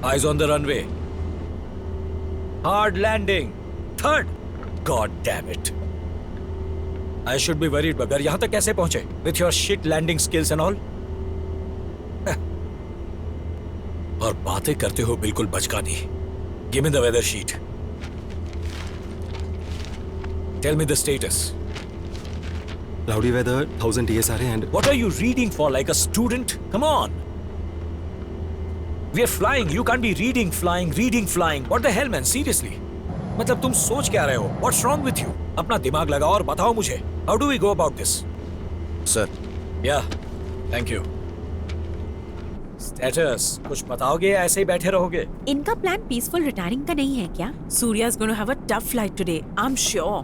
Eyes on the runway. Hard landing. Third. God damn it. I should be worried, बगर यहाँ तक कैसे पहुंचे? With your shit landing skills and all. और बातें करते हो बिल्कुल बचकानी. Give me the weather sheet. Tell me the status. Cloudy weather, 1000 TSRA and... What are you reading for like a student? Come on. We are flying. You can't be reading flying. What the hell, man? Seriously. मतलब तुम सोच क्या रहे हो? What's wrong with you? अपना दिमाग लगाओ और बताओ मुझे. How do we go about this? Sir. Yeah. Thank you. Status. कुछ बताओगे या ऐसे ही बैठे रहोगे? इनका प्लान पीसफुल रिटायरिंग का नहीं है क्या? Surya's going to have a tough flight today, I'm sure.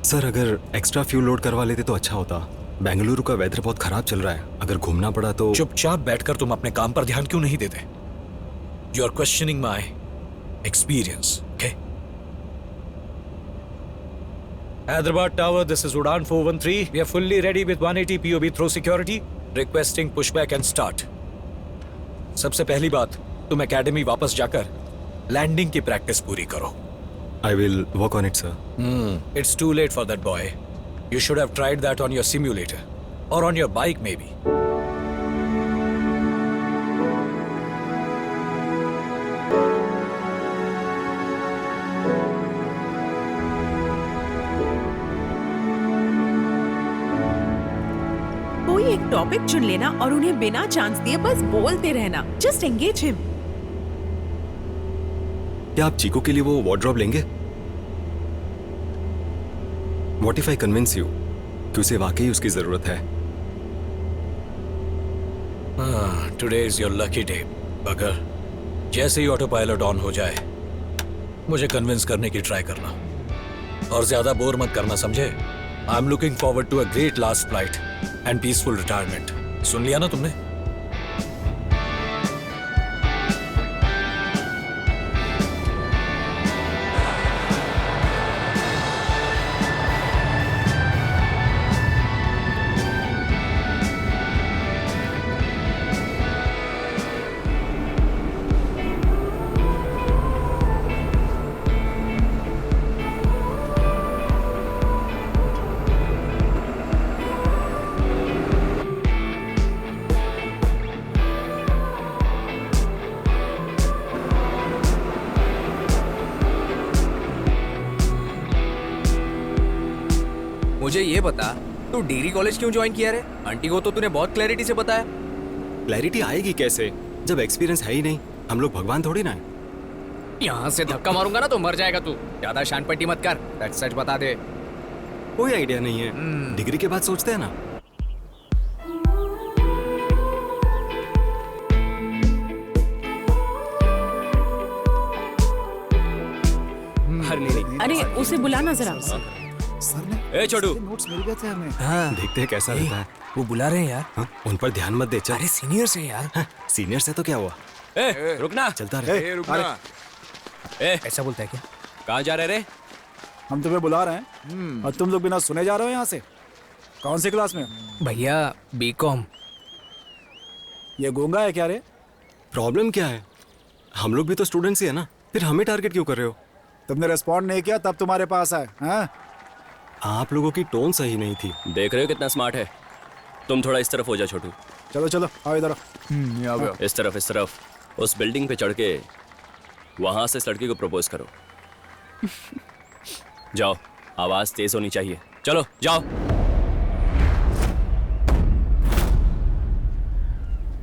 Sir अगर एक्स्ट्रा फ्यूल लोड करवा लेते तो अच्छा होता. बेंगलुरु का वेदर बहुत खराब चल रहा है. अगर घूमना पड़ा तो... चुपचाप बैठकर तुम अपने काम पर ध्यान क्यों नहीं देते? You are questioning my experience, okay? Hyderabad Tower, this is Udan 413. We are fully ready with 180 POB throw security. Requesting pushback and start. सबसे पहली बात, तुम एकेडमी वापस जाकर लैंडिंग की प्रैक्टिस पूरी करो. I will work on it, sir. It's too late for that, boy. You should have tried that on your simulator. Or on your bike, maybe. कोई एक टॉपिक चुन लेना और उन्हें बिना चांस दिए बस बोलते रहना. Just engage him. क्या आप चीको के लिए वो वार्डरोब लेंगे? What if I convince you कि उसे वाकई उसकी जरूरत है? Today is your lucky day, बगर. जैसे ही ऑटो पायलट ऑन हो जाए, मुझे कन्विंस करने की ट्राई करना. और ज्यादा बोर मत करना, समझे? I am looking forward to a great last flight and peaceful retirement. सुन लिया ना तुमने? मुझे ये बता, तू डिग्री कॉलेज क्यों ज्वाइन किया रे? आंटी को तो तूने बहुत क्लैरिटी से बताया. क्लैरिटी आएगी कैसे जब एक्सपीरियंस है ही नहीं? हम लोग भगवान थोड़ी ना है. यहाँ से धक्का मारूंगा ना तो मर जाएगा तू. ज्यादा शान पट्टी मत कर, सच सच बता दे. कोई आइडिया नहीं है. डिग्री के बाद सोचते हैं ना. अरे उसे बुलाना जरा. सर ने ए छोटू, नोट्स मिल गए थे हमें. हाँ देखते हैं कैसा रहता है. वो बुला रहे हैं यार. हाँ? उन पर ध्यान मत दे. चल. अरे सीनियर से यार. सीनियर से तो क्या हुआ? ए रुकना. चलता रहे. रुकना. ऐसा बोलता है क्या? कहाँ जा रहे रे? हम तुम्हें बुला रहे हैं और तुम लोग बिना सुने जा रहे हो यहाँ से. कौन सी क्लास में? भैया बीकॉम. ये गूंगा है क्या रे? प्रॉब्लम क्या है? हम लोग भी तो स्टूडेंट्स ही है ना. फिर हमें टारगेट क्यों कर रहे हो? तुमने रिस्पॉन्ड नहीं किया तब तुम्हारे पास आए. हाँ? आप लोगों की टोन सही नहीं थी. देख रहे हो कितना स्मार्ट है. तुम थोड़ा इस तरफ हो जा छोटू. चलो चलो आओ इधर. इस तरफ उस बिल्डिंग पे चढ़ के वहां से इस लड़की को प्रपोज करो. जाओ, आवाज तेज होनी चाहिए. चलो जाओ.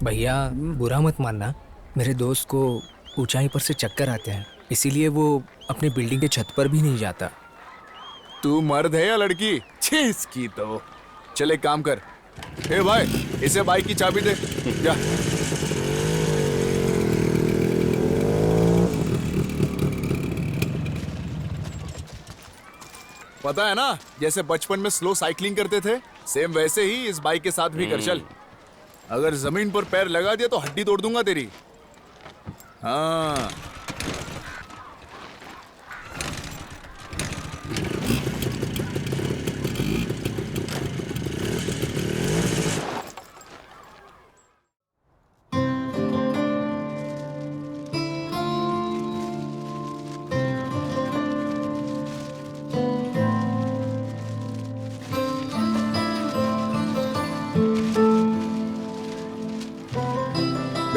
भैया बुरा मत मानना, मेरे दोस्त को ऊंचाई पर से चक्कर आते हैं, इसीलिए वो अपनी बिल्डिंग के छत पर भी नहीं जाता. तू मर्द है या लड़की? छी इसकी तो. चल एक काम कर. ए भाई, इसे बाइक की चाबी दे. जा. पता है ना, जैसे बचपन में स्लो साइकिलिंग करते थे, सेम वैसे ही इस बाइक के साथ भी कर चल. अगर जमीन पर पैर लगा दिया तो हड्डी तोड़ दूंगा तेरी. हाँ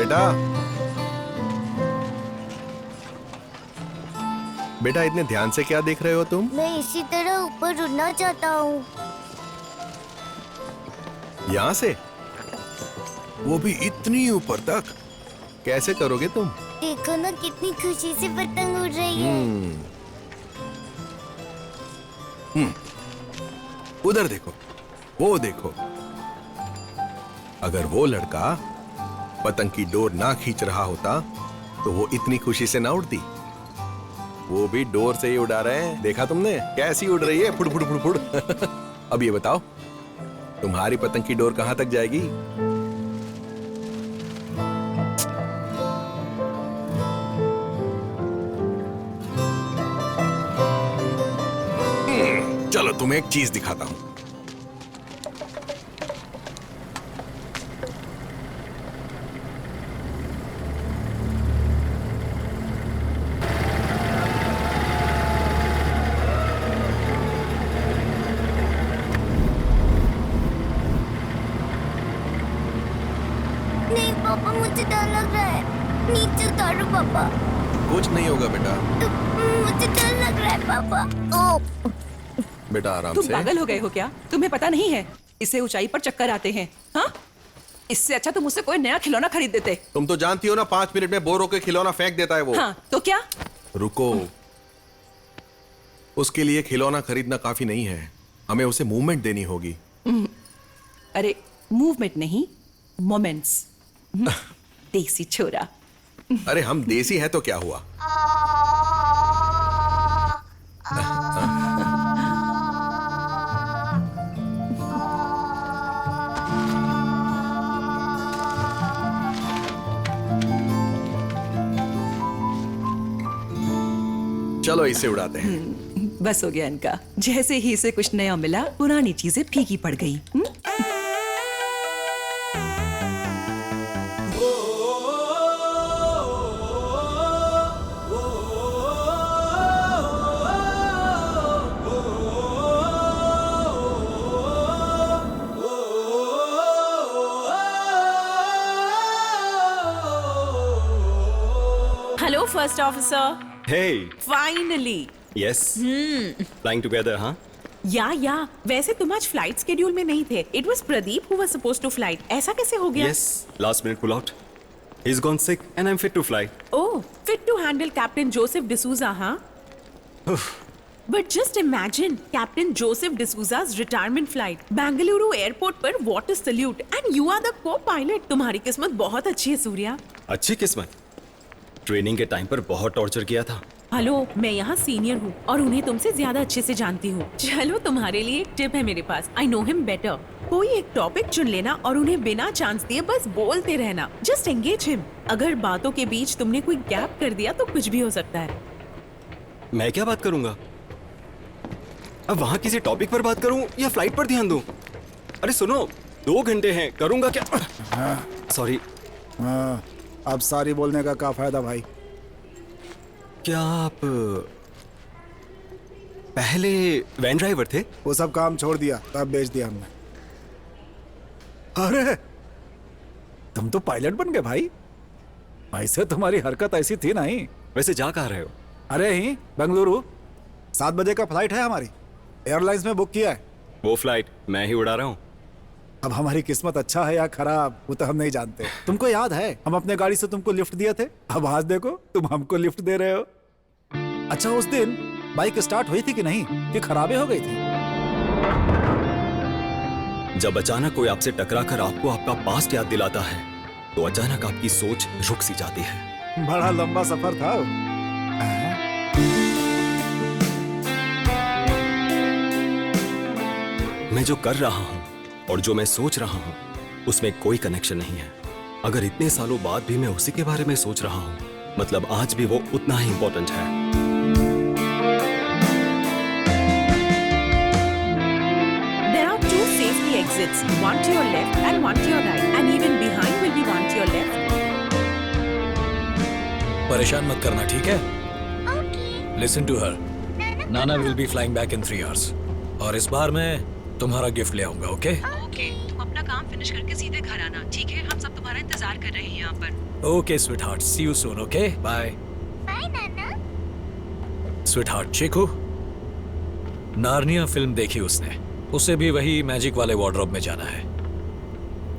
बेटा बेटा इतने ध्यान से क्या देख रहे हो तुम? मैं इसी तरह ऊपर उड़ना चाहता हूँ। यहाँ से? वो भी इतनी ऊपर तक? कैसे करोगे तुम? देखो ना कितनी खुशी से पतंग उड़ रही है। उधर देखो, वो देखो। अगर वो लड़का पतंग की डोर ना खींच रहा होता तो वो इतनी खुशी से ना उड़ती। वो भी डोर से ही उड़ा रहे हैं, देखा तुमने कैसी उड़ रही है, फुड़ फुड़ फुड़ फुड़। अब ये बताओ तुम्हारी पतंग की डोर कहां तक जाएगी? चलो तुम्हें एक चीज दिखाता हूं। नहीं पापा, मुझे डर लग रहा है। नीचे उतारो पापा। कुछ नहीं होगा बेटा। मुझे डर लग रहा है पापा। ओ बेटा आराम तुम से। पागल हो गए हो क्या? तुम्हें पता नहीं है इससे ऊंचाई पर चक्कर आते हैं? हाँ, इससे अच्छा तुम मुझसे कोई नया खिलौना खरीद देते। तुम तो जानती हो ना 5 मिनट में बोर होकर खिलौना फेंक देता है वो। हाँ तो क्या? रुको, उसके लिए खिलौना खरीदना काफी नहीं है, हमें उसे मूवमेंट देनी होगी। अरे मूवमेंट नहीं, मोमेंट्स। देसी छोरा। अरे हम देसी हैं तो क्या हुआ? चलो इसे उड़ाते हैं। बस हो गया इनका। जैसे ही इसे कुछ नया मिला, पुरानी चीजें फीकी पड़ गई। Hello first officer. Hey, finally. yes. Flying together, huh? या वैसे तुम आज फ्लाइट स्केड्यूल में नहीं थे। It was Pradeep who was supposed to flight. ऐसा कैसे हो गया? Yes. Last minute pull out. He's gone sick and I'm fit to fly. Oh, fit to handle captain Joseph D'Souza, हाँ? But just imagine Captain Joseph D'Souza's retirement flight, Bengaluru airport पर water salute, and you are the co-pilot. तुम्हारी किस्मत बहुत अच्छी है सूर्या। अच्छी किस्मत। Training के टाइम पर बहुत टॉर्चर किया था। हेलो, मैं यहाँ सीनियर हूँ और उन्हें तुमसे ज्यादा अच्छे से जानती हूँ। चलो तुम्हारे लिए एक टिप है मेरे पास। I know him better. कोई एक टॉपिक चुन लेना और उन्हें बिना चांस दिए बस बोलते रहना। Just engage him. अगर बातों के बीच तुमने कोई गैप कर दिया तो कुछ भी हो सकता है। मैं क्या बात करूंगा? अब वहां किसी टॉपिक पर बात करूं या फ्लाइट पर ध्यान दूं? अरे सुनो, 2 घंटे हैं, करूंगा क्या? सॉरी। हाँ, अब सारी बोलने का क्या फायदा भाई? क्या आप पहले वैन ड्राइवर थे? वो सब काम छोड़ दिया, तब बेच दिया हमने। अरे तुम तो पायलट बन गए भाई। ऐसे तुम्हारी हरकत ऐसी थी नहीं। वैसे जा कहाँ रहे हो? अरे ही बेंगलुरु 7 बजे का फ्लाइट है हमारी। एयरलाइंस में बुक किया है। वो फ्लाइट मैं ही उड़ा रहा हूँ। अब हमारी किस्मत अच्छा है या खराब वो तो हम नहीं जानते। तुमको याद है हम अपने गाड़ी से तुमको लिफ्ट दिए थे? अब आज देखो तुम हमको लिफ्ट दे रहे हो। अच्छा उस दिन बाइक स्टार्ट हुई थी कि नहीं, कि खराबे हो गई थी? जब अचानक कोई आपसे टकराकर आपको आपका पास्ट याद दिलाता है तो अचानक आपकी सोच रुक सी जाती है। बड़ा लंबा सफर था। मैं जो कर रहा हूँ और जो मैं सोच रहा हूँ उसमें कोई कनेक्शन नहीं है। अगर इतने सालों बाद भी मैं उसी के बारे में सोच रहा हूँ, मतलब आज भी वो उतना ही इंपॉर्टेंट है। There are 2 safety exits, one to your left and one to your right, and even behind will be one to your left. परेशान मत करना, ठीक है? Listen to her. नाना will be flying back in 3 hours और इस बार मैं तुम्हारा गिफ्ट ले आऊंगा। ओके? ओके, तुम अपना काम फिनिश करके सीधे घर आना, ठीक है? हम सब तुम्हारा इंतजार कर रहे हैं यहाँ पर। Okay, sweetheart. See you soon, okay? Bye. Bye नाना। Sweetheart, चीकू नार्निया फिल्म देखी उसने। उसे भी वही मैजिक वाले वार्डरोब में जाना है।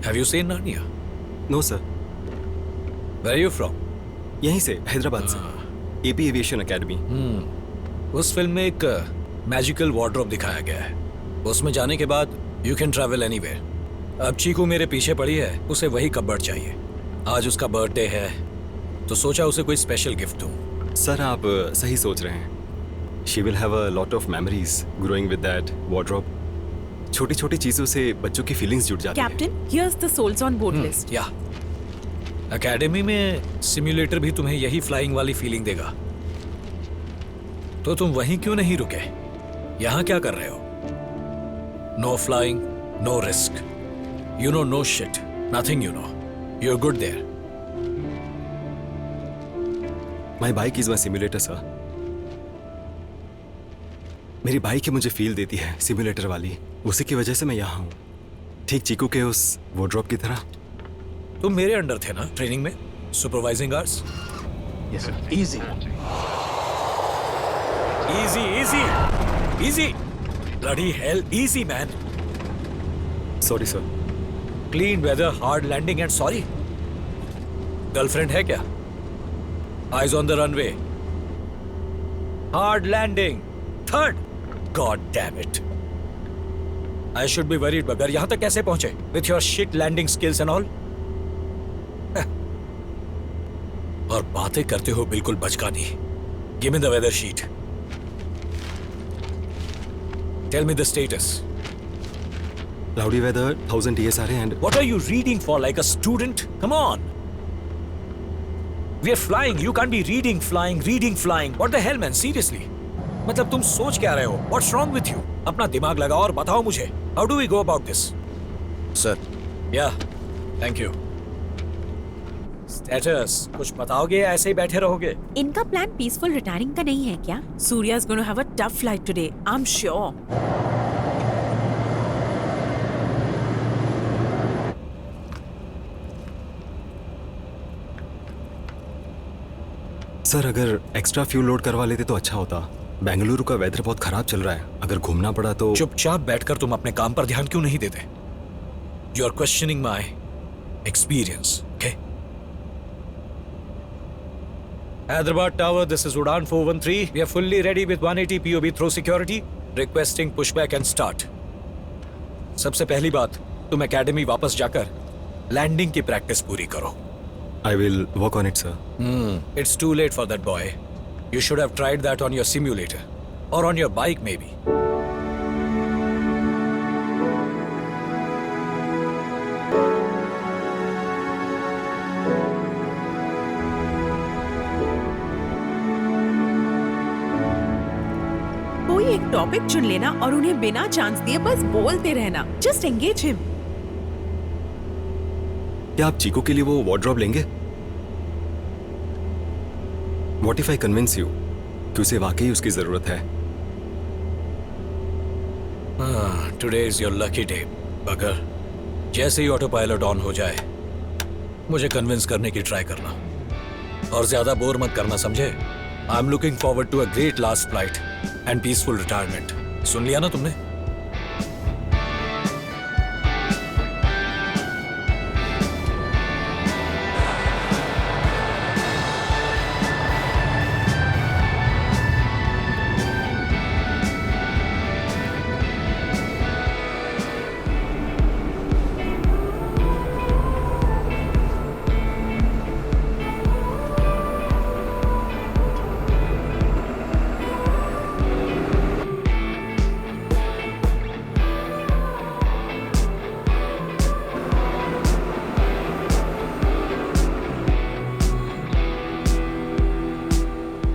Have you seen Narnia? No sir, Where are you from? यहीं से हैदराबाद से, एपी एविएशन एकेडमी। उस फिल्म में एक मैजिकल वार्डरोब दिखाया गया है। उसमें जाने के बाद यू कैन ट्रैवल एनीवेयर। अब चीकू मेरे पीछे पड़ी है, उसे वही कपबोर्ड चाहिए। आज उसका बर्थडे है, तो सोचा उसे कोई स्पेशल गिफ्ट दूं। सर आप सही सोच रहे हैं। She will have a lot of memories growing with that wardrobe. छोटी छोटी चीजों से बच्चों की फीलिंग्स जुड़ जाती हैं। Captain, here's the souls on board list. या एकेडमी में सिम्युलेटर भी तुम्हें यही फ्लाइंग वाली फीलिंग देगा, तो तुम वहीं क्यों नहीं रुके? यहां क्या कर रहे हो? No flying, no risk, you know no shit, nothing you know, you are good there. My bike is my simulator sir. मेरी बाइक ही मुझे फील देती है सिम्युलेटर वाली, उसी की वजह से मैं यहाँ हूँ, ठीक चीकू के उस वार्डरोब की तरह। तुम मेरे अंडर थे ना ट्रेनिंग में, supervising hours? Yes, sir. Easy. Easy, easy, easy. Bloody hell, easy man. Sorry sir. Clean weather, hard landing and sorry. Girlfriend है क्या? Eyes on the runway. Hard landing. Third. God damn it. I should be worried, बगर यहाँ तक कैसे पहुंचे? With your shit landing skills and all. और बातें करते हो बिल्कुल बचकानी। Give me the weather sheet. Tell me the status. Cloudy weather, 1000 TSRA and What are you reading for like a student? Come on. We are flying. You can't be reading, flying. What the hell, man? Seriously. मतलब तुम सोच क्या रहे हो? What's wrong with you? अपना दिमाग लगाओ और बताओ मुझे. How do we go about this? Sir, Yeah. Thank you. Status. कुछ बताओगे या ऐसे ही बैठे रहोगे? इनका प्लान पीसफुल रिटायरिंग का नहीं है क्या? Surya's going to have a tough flight today, I'm sure. Sir अगर एक्स्ट्रा फ्यूल लोड करवा लेते तो अच्छा होता। बेंगलुरु का वेदर बहुत खराब चल रहा है, अगर घूमना पड़ा तो। चुपचाप बैठकर तुम अपने काम पर ध्यान क्यों नहीं देते? You are questioning my experience, okay? Hyderabad Tower, this is Udan 413. We are fully ready with 180 POB throw security. Requesting pushback and start. सबसे पहली बात, तुम एकेडमी वापस जाकर लैंडिंग की प्रैक्टिस पूरी करो। I will work on it, sir. It's too late for that, boy. You should have tried that on your simulator. Or on your bike, maybe. कोई एक टॉपिक चुन लेना और उन्हें बिना चांस दिए बस बोलते रहना। Just engage him. क्या आप चीकू के लिए वो वार्डरोब लेंगे? What if I convince you कि उसे वाकई उसकी जरूरत है? Today is your lucky day, बगर। जैसे ही ऑटो पायलट ऑन हो जाए, मुझे कन्विंस करने की ट्राई करना और ज्यादा बोर मत करना, समझे? I am looking forward to a great last flight and peaceful retirement. सुन लिया ना तुमने?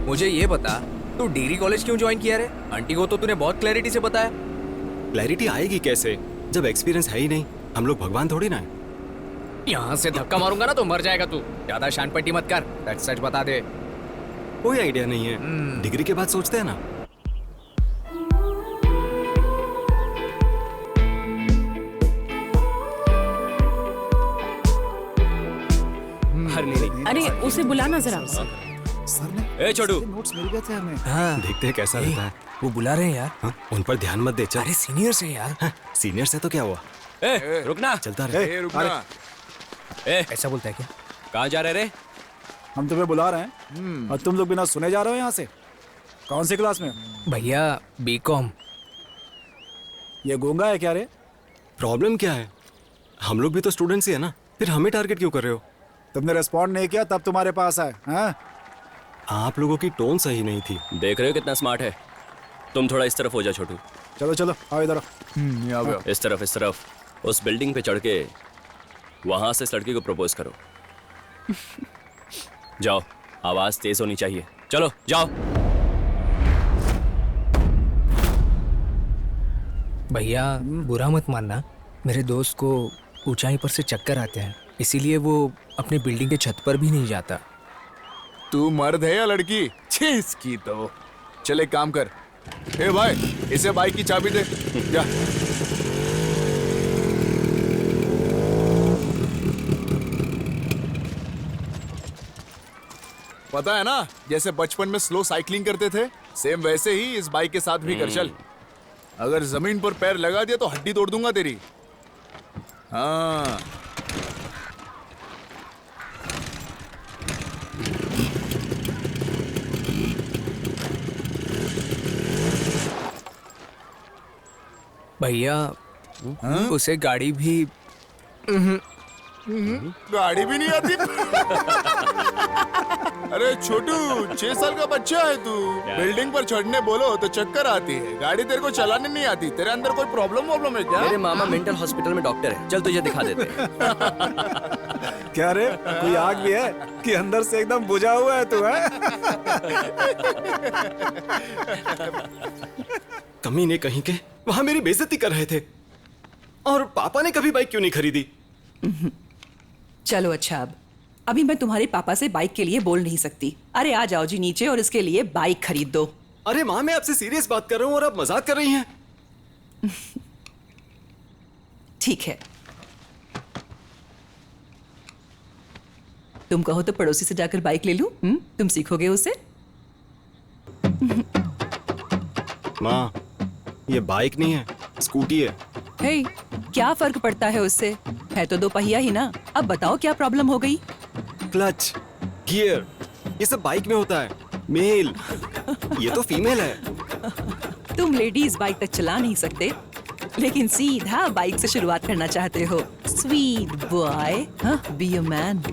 मुझे ये बता, तू डिग्री कॉलेज क्यों ज्वाइन किया रे? आंटी को तो तूने बहुत क्लैरिटी से बताया। क्लैरिटी आएगी कैसे जब एक्सपीरियंस है ही नहीं? हम लोग भगवान थोड़ी ना है। यहाँ से धक्का मारूंगा ना तो मर जाएगा तू। ज्यादा शान पट्टी मत कर, सच सच बता दे। कोई आइडिया नहीं है, डिग्री के बाद सोचते हैं ना। अरे नहीं, अरे उसे बुलाना जरा। सर ने ए छोटू, नोट्स मिल गए थे हमें। हाँ देखते हैं कैसा ए, रहता है। वो बुला रहे हैं यार। हाँ, उन पर ध्यान मत दे, चल। अरे सीनियर्स हैं यार। सीनियर से तो क्या हुआ, ए रुकना। चलता रहे। ए रुकना। ए ऐसा बोलता है क्या? कहाँ जा रहे रे? हम तुम्हें बुला रहे हैं और तुम लोग बिना सुने जा रहे हो यहाँ से। कौन सी क्लास में? भैया बीकॉम। ये गूंगा है क्या रे? प्रॉब्लम क्या है? हम लोग भी तो स्टूडेंट्स ही है ना, फिर हमें टारगेट क्यों कर रहे हो? तुमने रिस्पॉन्ड नहीं किया तब तुम्हारे पास आए। हाँ? आप लोगों की टोन सही नहीं थी। देख रहे हो कितना स्मार्ट है? तुम थोड़ा इस तरफ हो जा छोटू। चलो चलो आओ इधर आओ। यहाँ पे आओ। इस तरफ इस तरफ। उस बिल्डिंग पे चढ़ के वहां से इस लड़की को प्रपोज करो। जाओ, आवाज तेज होनी चाहिए। चलो जाओ। भैया बुरा मत मानना, मेरे दोस्त को ऊंचाई पर से चक्कर आते हैं, इसीलिए वो अपनी बिल्डिंग के छत पर भी नहीं जाता। तू मर्द है या लड़की? छी इसकी तो। चल एक काम कर, ए भाई इसे बाइक की चाबी दे। जा। पता है ना, जैसे बचपन में स्लो साइकिलिंग करते थे, सेम वैसे ही इस बाइक के साथ भी कर चल। अगर जमीन पर पैर लगा दिया तो हड्डी तोड़ दूंगा तेरी। हाँ। भैया उसे गाड़ी भी गाड़ी भी नहीं आती। अरे छोटू, 6 साल का बच्चा है तू। बिल्डिंग पर चढ़ने बोलो तो चक्कर आती है, गाड़ी तेरे को चलाने नहीं आती। तेरे अंदर कोई प्रॉब्लम है क्या? मेरे मामा मेंटल हॉस्पिटल में डॉक्टर है, चल तुझे दिखा देते हैं। क्या रे, कोई आग भी है कि अंदर से एकदम बुझा हुआ है तू? है कमीने कहीं के, वहां मेरी बेइज्जती कर रहे थे। और पापा ने कभी बाइक क्यों नहीं खरीदी? चलो अच्छा, अब अभी मैं तुम्हारे पापा से बाइक के लिए बोल नहीं सकती। अरे आ जाओ जी नीचे और इसके लिए बाइक खरीद दो। अरे माँ, मैं आपसे सीरियस बात कर रहा हूँ और आप मजाक कर रही हैं। ठीक है, तुम कहो तो पड़ोसी से जाकर बाइक ले लूं? तुम सीखोगे उसे। माँ, ये बाइक नहीं है, स्कूटी है। हे, क्या फर्क पड़ता है उससे? है तो 2 पहिया ही ना। अब बताओ क्या प्रॉब्लम हो गई? क्लच, गियर, ये सब बाइक में होता है। मेल, ये तो फीमेल है। तुम लेडीज बाइक तक चला नहीं सकते, लेकिन सीधा बाइक से शुरुआत करना चाहते हो। Sweet boy, be a man.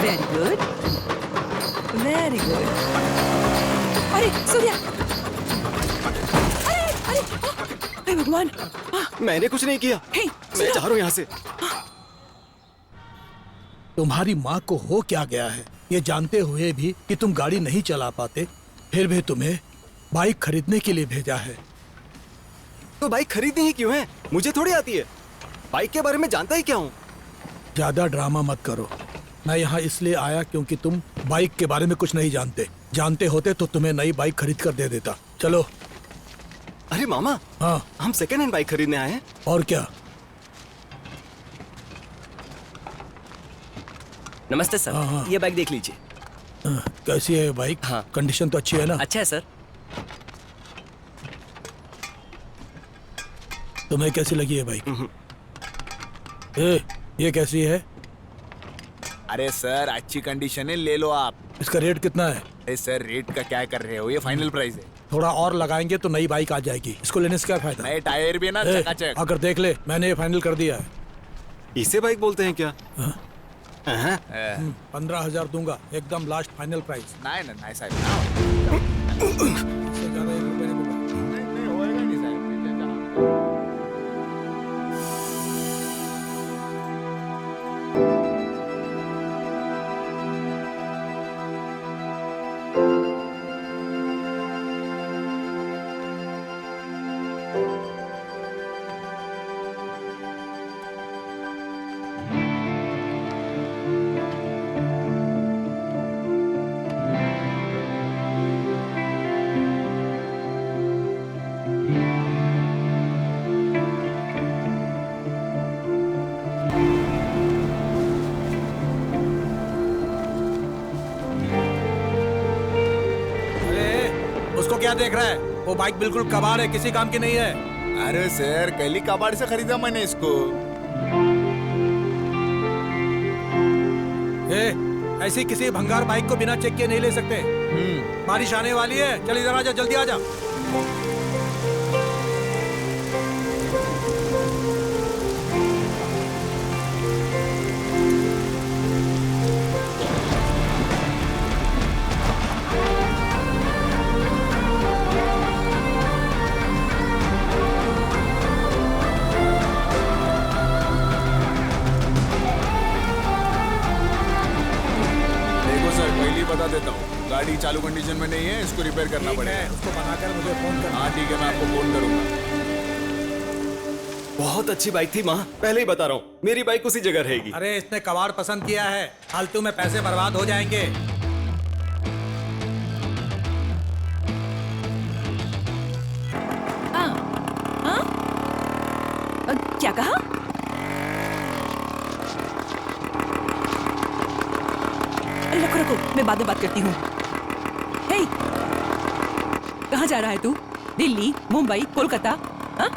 Very good, very good. अरे सूर्या, अरे भगवान, मैंने कुछ नहीं किया, हे, मैं जा रहा हूँ यहाँ से। तुम्हारी माँ को हो क्या गया है, ये जानते हुए भी कि तुम गाड़ी नहीं चला पाते, फिर भी तुम्हें बाइक खरीदने के लिए भेजा है। तो बाइक खरीदनी ही क्यों है? मुझे थोड़ी आती है, बाइक के बारे में जानता ही क्या हूँ। ज्यादा ड्रामा मत करो। मैं यहाँ इसलिए आया क्योंकि तुम बाइक के बारे में कुछ नहीं जानते। जानते होते तो तुम्हें नई बाइक खरीद कर दे देता। चलो। अरे मामा, हाँ, हम सेकेंड हैंड बाइक खरीदने आए हैं। और क्या? नमस्ते सर। हाँ, हाँ। ये बाइक देख लीजिए। कैसी है बाइक? हाँ। कंडीशन तो अच्छी है ना? अच्छा है सर। तुम्हें कैसी लगी है बाइक? ये कैसी है? अरे सर, अच्छी कंडीशन है, ले लो आप। इसका रेट कितना है? अरे सर, रेट का क्या कर रहे हो, ये फाइनल प्राइस है। थोड़ा और लगाएंगे तो नई बाइक आ जाएगी। इसको लेने से क्या फायदा? नए टायर भी है ना, ए, चकाचक। आकर देख ले, मैंने ये फाइनल कर दिया है। इसे बाइक बोलते हैं क्या? हाँ। 15,000 दूंगा, एकदम लास्ट फाइनल प्राइस। नहीं नहीं नहीं साहब, इससे ज्यादा 1 रुपए नहीं दूंगा। नहीं होएगा नहीं साहब। क्या देख रहा है? वो बाइक बिल्कुल कबाड़ है, किसी काम की नहीं है। अरे सर, कैली कबाड़ से खरीदा मैंने इसको। ऐसी किसी भंगार बाइक को बिना चेक किए नहीं ले सकते। बारिश आने वाली है, चल इधर आजा, जल्दी आजा। बता देता हूँ, गाड़ी चालू कंडीशन में नहीं है, इसको रिपेयर करना पड़ेगा। उसको बनाकर मुझे फोन करना। हाँ ठीक है, मैं आपको फोन करूंगा। बहुत अच्छी बाइक थी माँ, पहले ही बता रहा हूँ, मेरी बाइक उसी जगह रहेगी। अरे इसने कबाड़ पसंद किया है, फालतू में पैसे बर्बाद हो जाएंगे। क्या कहा? रखो रखो, मैं बाद में बात करती हूँ। हे, कहाँ जा रहा है तू? दिल्ली, मुंबई, कोलकाता? हाँ?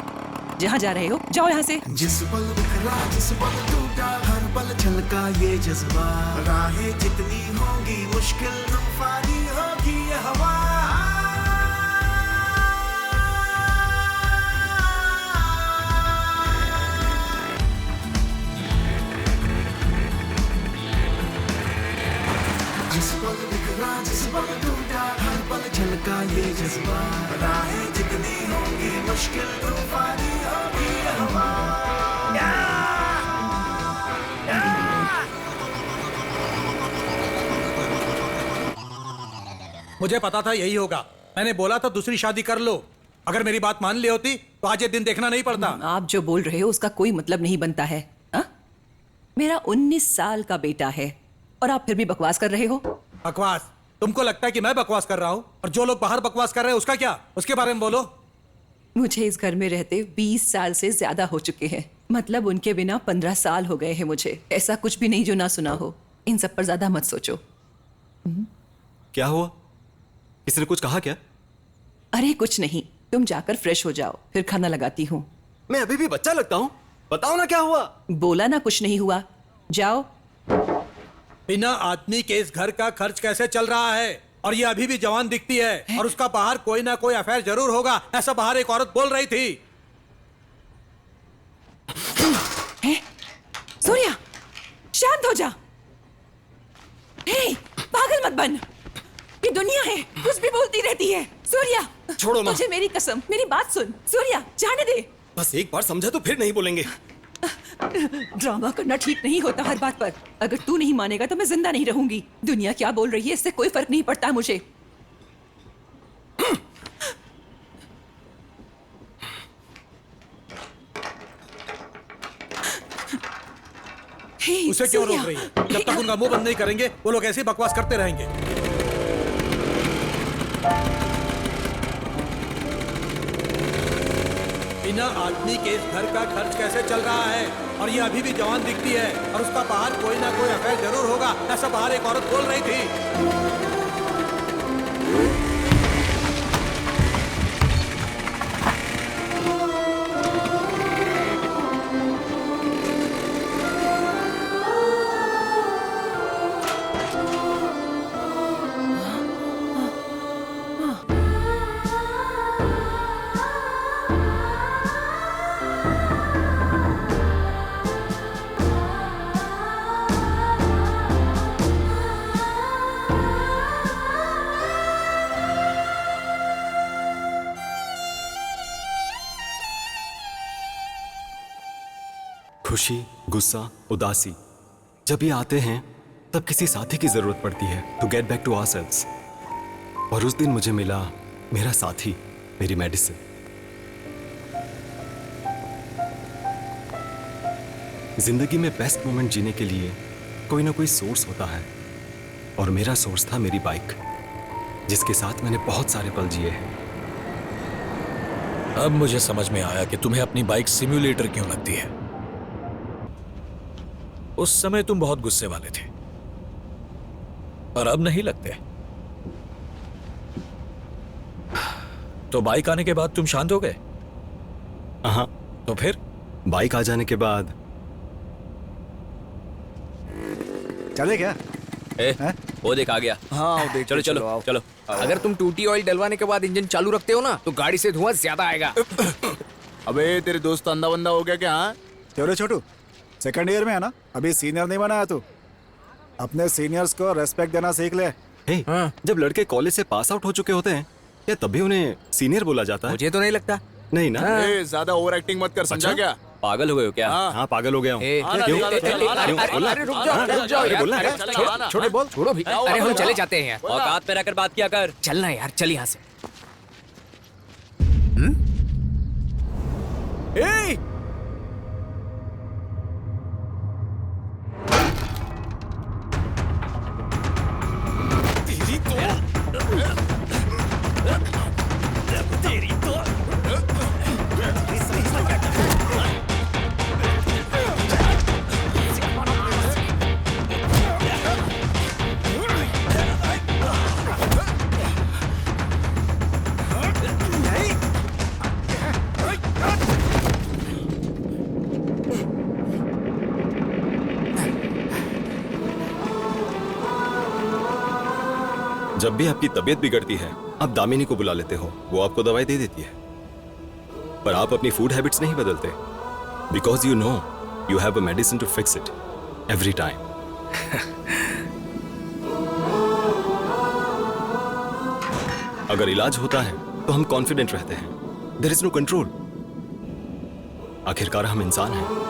जहाँ जा रहे हो, जाओ यहाँ से। जिस पल बिखरा, जिस पल टूटा, हर पल छलका ये जज्बा। राहें जितनी होंगी मुश्किल, तूफानी होगी ये हवा। जिस पल बिखरा, जिस पल टूटा, हर पल छलका ये जज्बा। राहें जितनी होंगी मुश्किल, तूफानी होगी ये हवा। मुझे पता था यही होगा। मैंने बोला था दूसरी शादी कर लो। अगर मेरी बात मान ली होती तो आज ये दिन देखना नहीं पड़ता। आप जो बोल रहे हो उसका कोई मतलब नहीं बनता है। हा? मेरा 19 साल का बेटा है और आप फिर भी बकवास कर रहे हो। बकवास? तुमको लगता है कि मैं बकवास कर रहा हूँ? और जो लोग बाहर बकवास कर रहे हैं उसका क्या? उसके बारे में बोलो। मुझे इस घर में रहते 20 साल से ज्यादा हो चुके हैं। मतलब उनके बिना 15 साल हो गए हैं मुझे। ऐसा कुछ भी नहीं जो ना सुना हो। इन सब पर ज्यादा मत सोचो। क्या हुआ? किसी ने कुछ कहा क्या? अरे कुछ नहीं, तुम जाकर फ्रेश हो जाओ, फिर खाना लगाती हूँ। मैं अभी भी बच्चा लगता हूँ? बताओ ना क्या हुआ? बोला ना कुछ नहीं हुआ, जाओ। बिना आदमी के इस घर का खर्च कैसे चल रहा है? और ये अभी भी जवान दिखती है और उसका बाहर कोई ना कोई अफेयर जरूर होगा, ऐसा बाहर एक औरत बोल रही थी। सूर्या, शांत हो जा। हे, पागल मत बन। ये दुनिया है, कुछ भी बोलती रहती है। सूर्या, छोड़ो माँ। मुझे मेरी कसम, मेरी बात सुन। सूर्या, जाने दे। बस एक बार समझा तो फिर नहीं बोलेंगे। ड्रामा करना ठीक नहीं होता हर बात पर। अगर तू नहीं मानेगा तो मैं जिंदा नहीं रहूंगी। दुनिया क्या बोल रही है इससे कोई फर्क नहीं पड़ता मुझे। उसे क्यों रोक रही है? जब तक उनका मुंह बंद नहीं करेंगे वो लोग ऐसे ही बकवास करते रहेंगे। बिना आदमी के इस घर का खर्च कैसे चल रहा है? और ये अभी भी जवान दिखती है और उसका बाहर कोई ना कोई अफेयर जरूर होगा, ऐसा बाहर एक औरत बोल रही थी। खुशी, गुस्सा, उदासी जब ये आते हैं तब किसी साथी की जरूरत पड़ती है to get back to ourselves. और उस दिन मुझे मिला मेरा साथी, मेरी मेडिसिन। जिंदगी में बेस्ट मोमेंट जीने के लिए कोई ना कोई सोर्स होता है और मेरा सोर्स था मेरी बाइक, जिसके साथ मैंने बहुत सारे पल जिए हैं। अब मुझे समझ में आया कि तुम्हें अपनी बाइक सिम्युलेटर क्यों लगती है। उस समय तुम बहुत गुस्से वाले थे और अब नहीं लगते। तो बाइक आने के बाद तुम शांत हो गए? हाँ। तो फिर बाइक आ जाने के बाद चले क्या? वो देख आ गया। हाँ वो देख। चलो चलो आओ। चलो। अगर तुम टूटी ऑयल डलवाने के बाद इंजन चालू रखते हो ना तो गाड़ी से धुआं ज्यादा आएगा। अबे तेरे दोस्त अंधा बंदा हो गया क्या? हाँ क्यों रे छोटू, सेकंड ईयर में है ना, अभी सीनियर नहीं बनाया तू। अपने सीनियर्स को रेस्पेक्ट देना सीख ले। हे, जब लड़के कॉलेज से पास आउट हो चुके होते हैं क्या तभी उन्हें सीनियर बोला जाता है? मुझे तो नहीं लगता। नहीं ना। ए, ज्यादा ओवर एक्टिंग मत कर, समझा क्या? पागल हो गए हो क्या? हाँ पागल हो गया हूँ। अरे रुक जाओ यार, बोलना है? छोटे बोल। छोड़ो भी। अरे हम चले जाते हैं यार। औकात पे रहकर बात किया कर। चलना यार, चल यहाँ से। जब भी आपकी तबीयत बिगड़ती है आप दामिनी को बुला लेते हो, वो आपको दवाई दे देती है। पर आप अपनी फूड हैबिट्स नहीं बदलते, because you know you have a medicine to fix it every time. अगर इलाज होता है तो हम कॉन्फिडेंट रहते हैं, देयर इज नो कंट्रोल। आखिरकार हम इंसान हैं।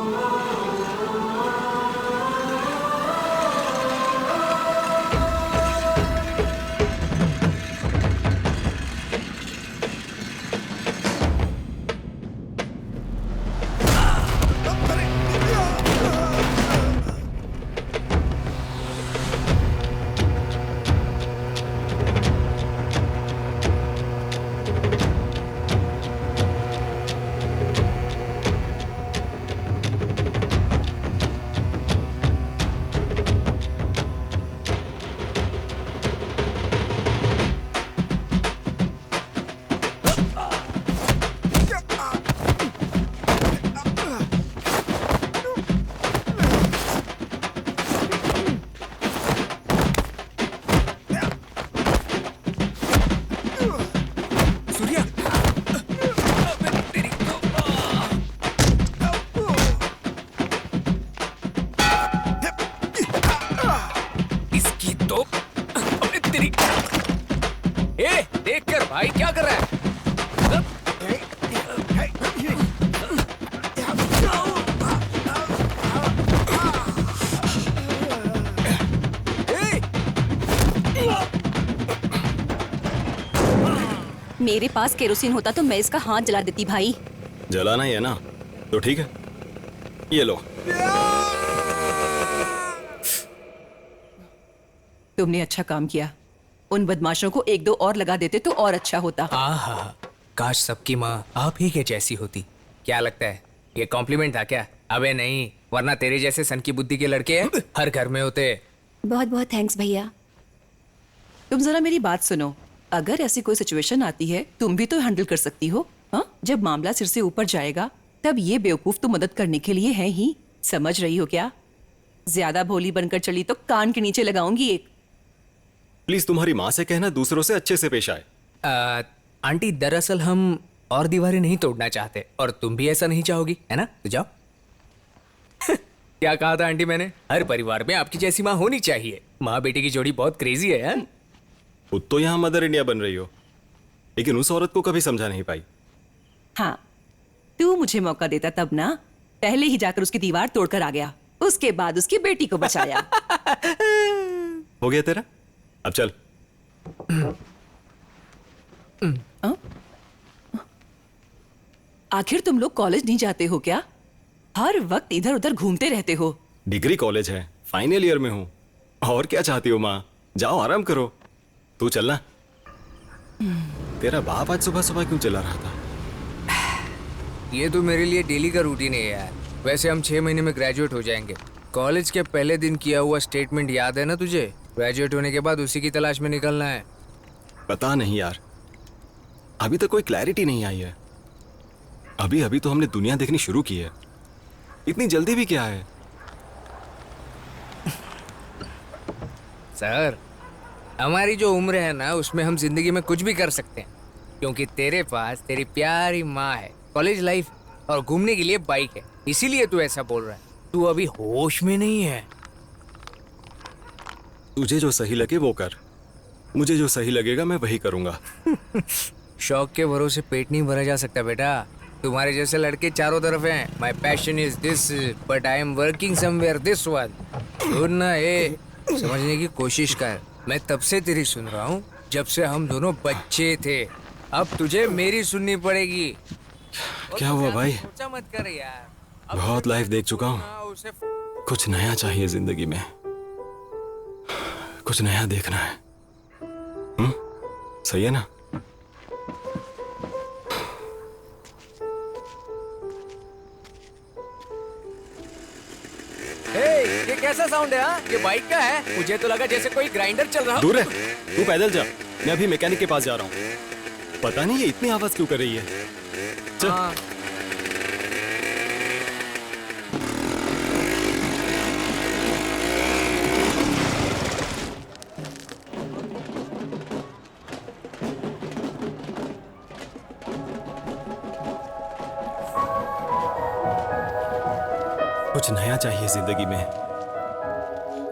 भाई क्या कर रहा है? मेरे पास केरोसिन होता तो मैं इसका हाथ जला देती भाई। जलाना ही है ना, तो ठीक है, ये लो। तुमने अच्छा काम किया। उन बदमाशों को एक दो और लगा देते तो और अच्छा होता। आहा, काश सबकी माँ आप ही के जैसी होती। क्या लगता है ये कॉम्प्लीमेंट था क्या? अबे नहीं, वरना तेरे जैसे सन की बुद्धि के लड़के हर घर में होते। बहुत बहुत थैंक्स भैया। तुम जरा मेरी बात सुनो, अगर ऐसी कोई सिचुएशन आती है तुम भी तो हैंडल कर सकती हो। हाँ, जब मामला सिर से ऊपर जाएगा तब ये बेवकूफ तो मदद करने के लिए है ही। समझ रही हो क्या? ज्यादा भोली बनकर चली तो कान के नीचे लगाऊंगी एक। प्लीज तुम्हारी माँ से कहना दूसरों से अच्छे से पेश आए। आंटी, दरअसल हम और दीवारें नहीं तोड़ना चाहते और तुम भी ऐसा नहीं चाहोगी, है ना? तो जाओ। क्या कहा था आंटी मैंने? हर परिवार में आपकी जैसी माँ होनी चाहिए। माँ बेटी की जोड़ी बहुत क्रेजी है। खुद तो यहाँ मदर इंडिया बन रही हो, लेकिन उस औरत को कभी समझा नहीं पाई। हाँ, तू मुझे मौका देता तब ना। पहले ही जाकर उसकी दीवार तोड़कर आ गया, उसके बाद उसकी बेटी को बचाया। हो गया तेरा, अब चल। आखिर तुम लोग कॉलेज नहीं जाते हो क्या? हर वक्त इधर उधर घूमते रहते हो। डिग्री कॉलेज है, फाइनल ईयर में हूँ। और क्या चाहती हो माँ? जाओ आराम करो। तू चलना। तेरा बाप आज सुबह सुबह क्यों चला रहा था? ये तो मेरे लिए डेली का रूटीन है यार। वैसे हम 6 महीने में ग्रेजुएट हो जाएंगे। कॉलेज के पहले दिन किया हुआ स्टेटमेंट याद है ना तुझे? ग्रेजुएट होने के बाद उसी की तलाश में निकलना है। पता नहीं यार, अभी तक कोई क्लैरिटी नहीं आई है। अभी अभी तो हमने दुनिया देखनी शुरू की है, इतनी जल्दी भी क्या है? सर, हमारी जो उम्र है ना, उसमें हम जिंदगी में कुछ भी कर सकते हैं, क्योंकि तेरे पास तेरी प्यारी माँ है, कॉलेज लाइफ और घूमने के लिए बाइक है। इसीलिए तू ऐसा बोल रहा है। तू अभी होश में नहीं है। तुझे जो सही लगे वो कर, मुझे जो सही लगेगा मैं वही करूंगा। शौक के भरोसे पेट नहीं भरा जा सकता बेटा। तुम्हारे जैसे लड़के चारों तरफ हैं। My passion is this but I am working somewhere this one. सुनना ए, समझने की कोशिश कर। मैं तब से तेरी सुन रहा हूँ जब से हम दोनों बच्चे थे। अब तुझे मेरी सुननी पड़ेगी। क्या हुआ भाई? सोचा मत कर यार। बहुत लाइफ देख चुका हूँ, कुछ नया चाहिए जिंदगी में, कुछ नया देखना है। सही है ना? ये कैसा साउंड है? हाँ? ये बाइक का है? मुझे तो लगा जैसे कोई ग्राइंडर चल रहा हो। दूर है, तू पैदल जा, मैं अभी मैकेनिक के पास जा रहा हूँ। पता नहीं ये इतनी आवाज क्यों कर रही है। चल। हाँ। कुछ नया चाहिए जिंदगी में,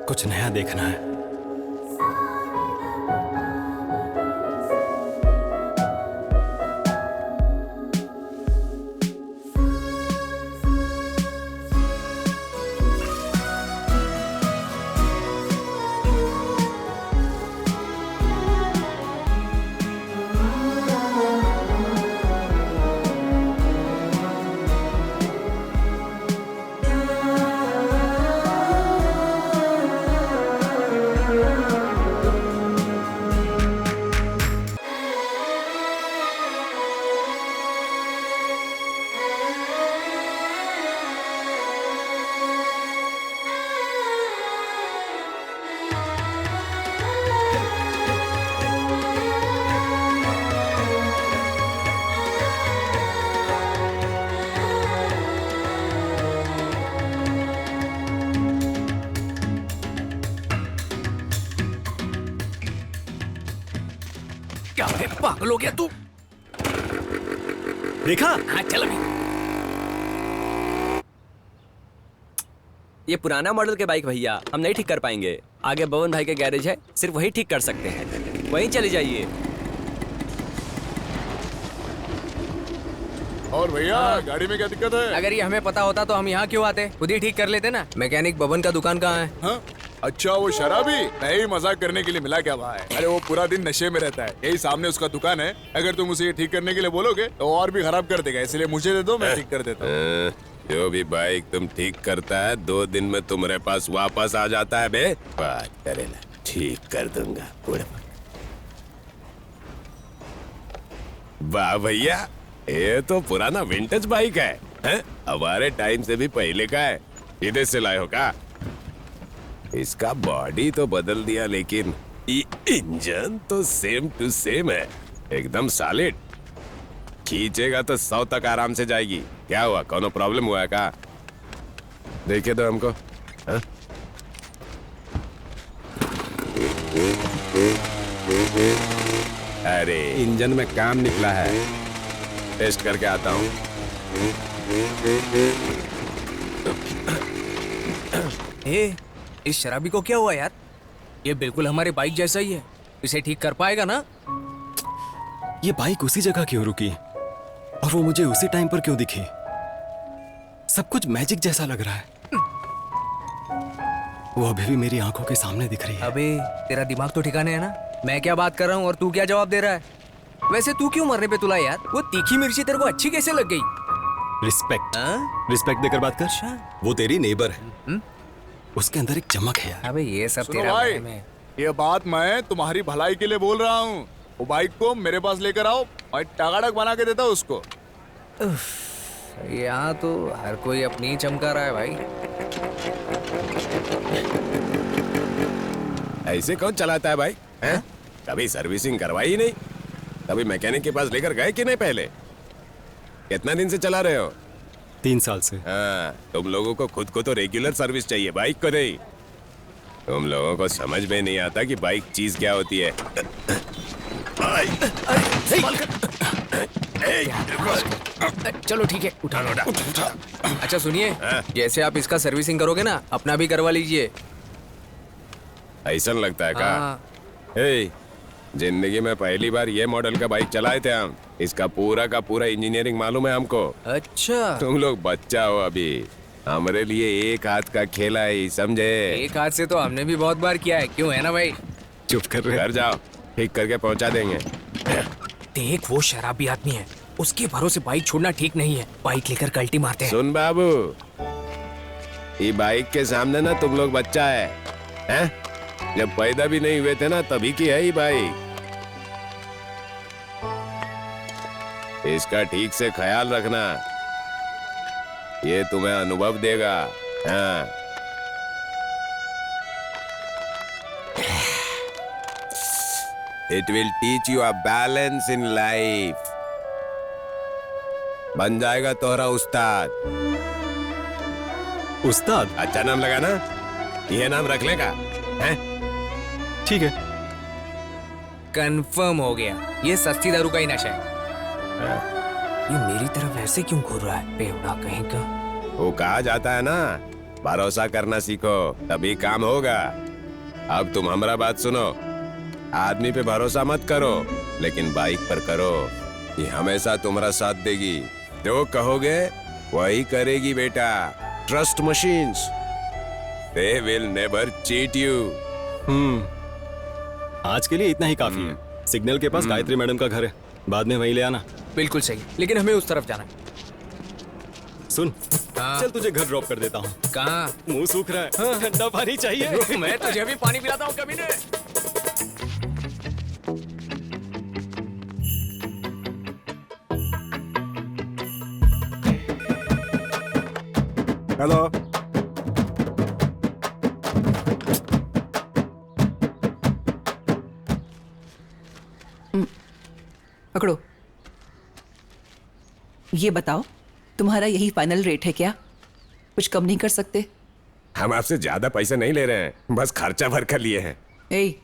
कुछ नया देखना है। क्या है, पागल हो गया तू? देखा? हाँ चल अभी। ये पुराना मॉडल के बाइक भैया, हम नहीं ठीक कर पाएंगे। आगे बवन भाई के गैरेज है, सिर्फ वही ठीक कर सकते हैं। वहीं चले जाइए। और भैया गाड़ी में क्या दिक्कत है? अगर ये हमें पता होता तो हम यहाँ क्यों आते? खुद ही ठीक कर लेते ना। मैकेनिक बबन का दुकान कहाँ है? हाँ? अच्छा वो शराबी? नहीं, मजाक करने के लिए मिला क्या भाई? अरे वो पूरा दिन नशे में रहता है, यही सामने उसका दुकान है। अगर तुम उसे ये ठीक करने के लिए बोलोगे तो और भी खराब कर देगा, इसलिए मुझे दे दो, मैं ठीक कर देता हूँ। जो भी बाइक तुम ठीक करता है 2 दिन में तुम्हारे पास वापस आ जाता है बे। बात करे ना, ठीक कर दूंगा। वाह भैया, ये तो पुराना विंटेज बाइक है, हैं? हमारे टाइम से भी पहले का है। इधर से लाए हो का? इसका बॉडी तो बदल दिया, लेकिन ये इंजन तो सेम टू सेम है, एकदम सॉलिड। खींचेगा तो 100 तक आराम से जाएगी। क्या हुआ, कोनो प्रॉब्लम हुआ है का? देखिए दो हमको। हाँ? अरे इंजन में काम निकला है, टेस्ट करके आता हूँ। इस शराबी को क्या हुआ यार? ये बिल्कुल हमारे बाइक जैसा ही है। इसे ठीक कर पाएगा ना? ये बाइक उसी जगह क्यों रुकी और वो मुझे उसी टाइम पर क्यों दिखी? सब कुछ मैजिक जैसा लग रहा है। वो अभी भी मेरी आंखों के सामने दिख रही है। अबे तेरा दिमाग तो ठिकाने है ना? मैं क्या बात कर रहा हूँ और तू क्या जवाब दे रहा है? वैसे तू क्यों मरने पे तुला यार? वो तीखी मिर्ची तेरे को अच्छी कैसे लग गई? रिस्पेक्ट, रिस्पेक्ट देकर बात कर। वो तेरी नेबर है, उसके अंदर एक चमक है यार। अबे ये सब सुनो तेरा भाई, वहम है। ये बात मैं तुम्हारी भलाई के लिए बोल रहा हूँ। वो बाइक को मेरे पास लेकर आओ, मैं टगाड़क बना के देता हूँ उसको। यहाँ तो हर कोई अपनी ही चमका रहा है भाई। ऐसे कौन चलाता है भाई? हैं? कभी सर्विसिंग करवाई ही नहीं। अभी मैकेनिक के पास लेकर गए कि नहीं पहले? कितना दिन से चला रहे हो? 3 साल से। हाँ, तुम लोगों को खुद को तो रेगुलर सर्विस चाहिए, बाइक को नहीं। तुम लोगों को समझ में नहीं आता कि बाइक चीज क्या होती है। चलो ठीक है, उठा लो। अच्छा सुनिए, जैसे आप इसका सर्विसिंग करोगे ना, अपना भी करवा लीजिए। ऐसा लगता है का? जिंदगी में पहली बार ये मॉडल का बाइक चलाए थे हम। इसका पूरा का पूरा इंजीनियरिंग मालूम है हमको। अच्छा, तुम लोग बच्चा हो अभी, हमारे लिए एक हाथ का खेला है, समझे? एक हाथ से तो हमने भी बहुत बार किया है, क्यों है ना भाई? चुप कर रहे। घर जाओ, ठीक करके पहुंचा देंगे। देख, वो शराबी आदमी है, उसके भरोसे बाइक छोड़ना ठीक नहीं है। बाइक लेकर कल्टी मारते हैं। सुन बाबू, ये बाइक के सामने ना तुम लोग बच्चा है, हैं? जब पैदा भी नहीं हुए थे ना, तभी की है ये बाइक। इसका ठीक से ख्याल रखना, ये तुम्हें अनुभव देगा। हाँ। It will teach you a balance in life. बन जाएगा तोहरा उस्ताद। उस्ताद? अच्छा नाम लगा ना, ये नाम रख लेगा, हैं? ठीक है। कंफर्म हो गया, ये सस्ती दारू का ही नशा है। ये मेरी तरफ ऐसे क्यों घूर रहा है, बेवड़ा कहीं का। वो कहा जाता है ना, भरोसा करना सीखो तभी काम होगा। अब तुम हमारा बात सुनो, आदमी पे भरोसा मत करो, लेकिन बाइक पर करो। ये हमेशा तुम्हारा साथ देगी, जो कहोगे वही करेगी बेटा। Trust machines, they will never cheat you. आज के लिए इतना ही काफी है। सिग्नल के पास गायत्री मैडम का घर है, बाद में वहीं ले आना। बिल्कुल सही, लेकिन हमें उस तरफ जाना है। सुन, चल तुझे घर ड्रॉप कर देता हूँ। कहाँ? मुंह सूख रहा है, हाँ, ठंडा पानी चाहिए। मैं तुझे भी पानी पिलाता हूँ कभी ने। हेलो, पकड़ो। ये बताओ, तुम्हारा यही फाइनल रेट है क्या? कुछ कम नहीं कर सकते? हम आपसे ज्यादा पैसे नहीं ले रहे हैं, बस खर्चा भर कर लिए हैं। ए,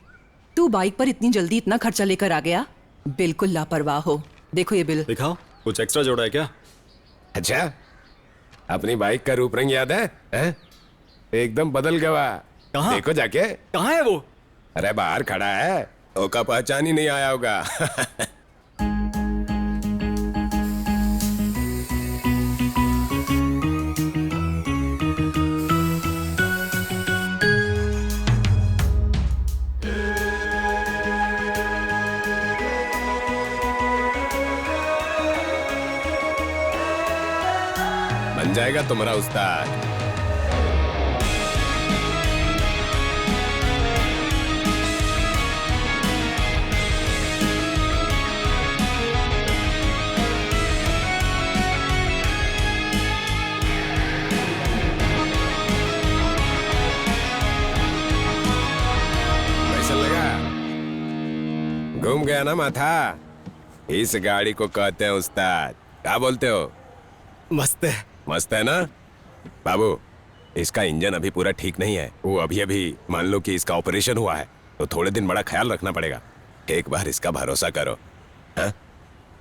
तू बाइक पर इतनी जल्दी इतना खर्चा लेकर आ गया, बिल्कुल लापरवाह हो। देखो ये बिल। दिखाओ, कुछ एक्स्ट्रा जोड़ा है क्या? अच्छा, अपनी बाइक का रूप रंग याद है, हैं? एकदम बदल गया। कहाँ? देखो जाके। कहाँ है वो? अरे बाहर खड़ा है, ओका पहचान ही नहीं आया होगा। बन जाएगा तुम्हारा उस्ताद। कैसा लगा? घूम गया ना माथा? इस गाड़ी को कहते हैं उस्ताद। क्या बोलते हो? मस्त है। मस्त है ना बाबू? इसका इंजन अभी पूरा ठीक नहीं है, वो अभी अभी मान लो कि इसका ऑपरेशन हुआ है, तो थोड़े दिन बड़ा ख्याल रखना पड़ेगा। एक बार इसका भरोसा करो, हाँ?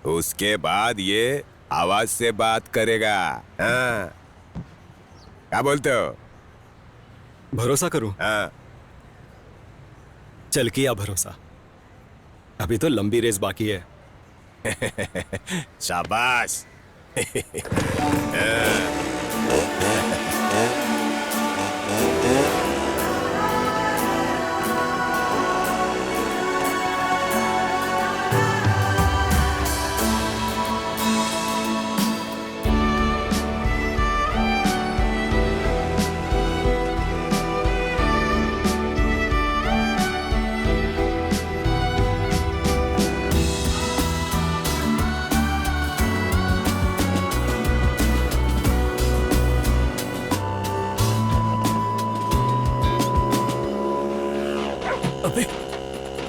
उसके बाद ये आवाज से बात करेगा। हाँ, क्या बोलते हो? भरोसा करूं? हाँ। चल किया भरोसा, अभी तो लंबी रेस बाकी है। शाबाश।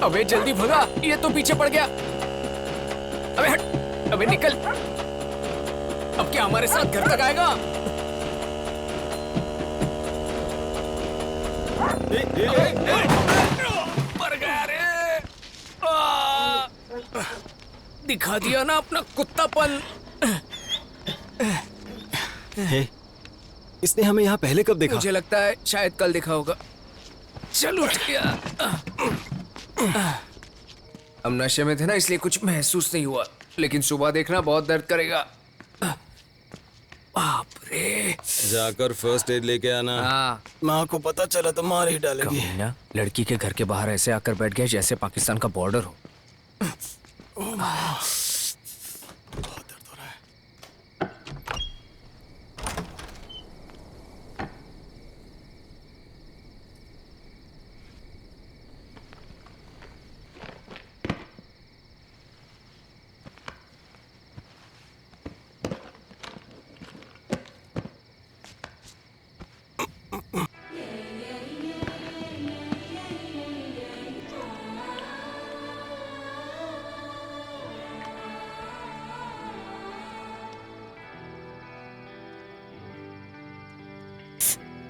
अबे जल्दी भगा, ये तो पीछे पड़ गया। अबे निकल। अब क्या हमारे साथ घर तक आएगा? मर गया रे। दिखा दिया ना अपना कुत्तापन। हे, इसने हमें यहाँ पहले कब देखा? मुझे लगता है शायद कल देखा होगा। चल उठ गया। हम नशे में थे ना, इसलिए कुछ महसूस नहीं हुआ, लेकिन सुबह देखना बहुत दर्द करेगा। बाप रे। जाकर फर्स्ट एड लेके आना। हाँ। माँ को पता चला तो मार ही डालेगी। कमीना, लड़की के घर के बाहर ऐसे आकर बैठ गया जैसे पाकिस्तान का बॉर्डर हो। बहुत दर्द हो रहा है।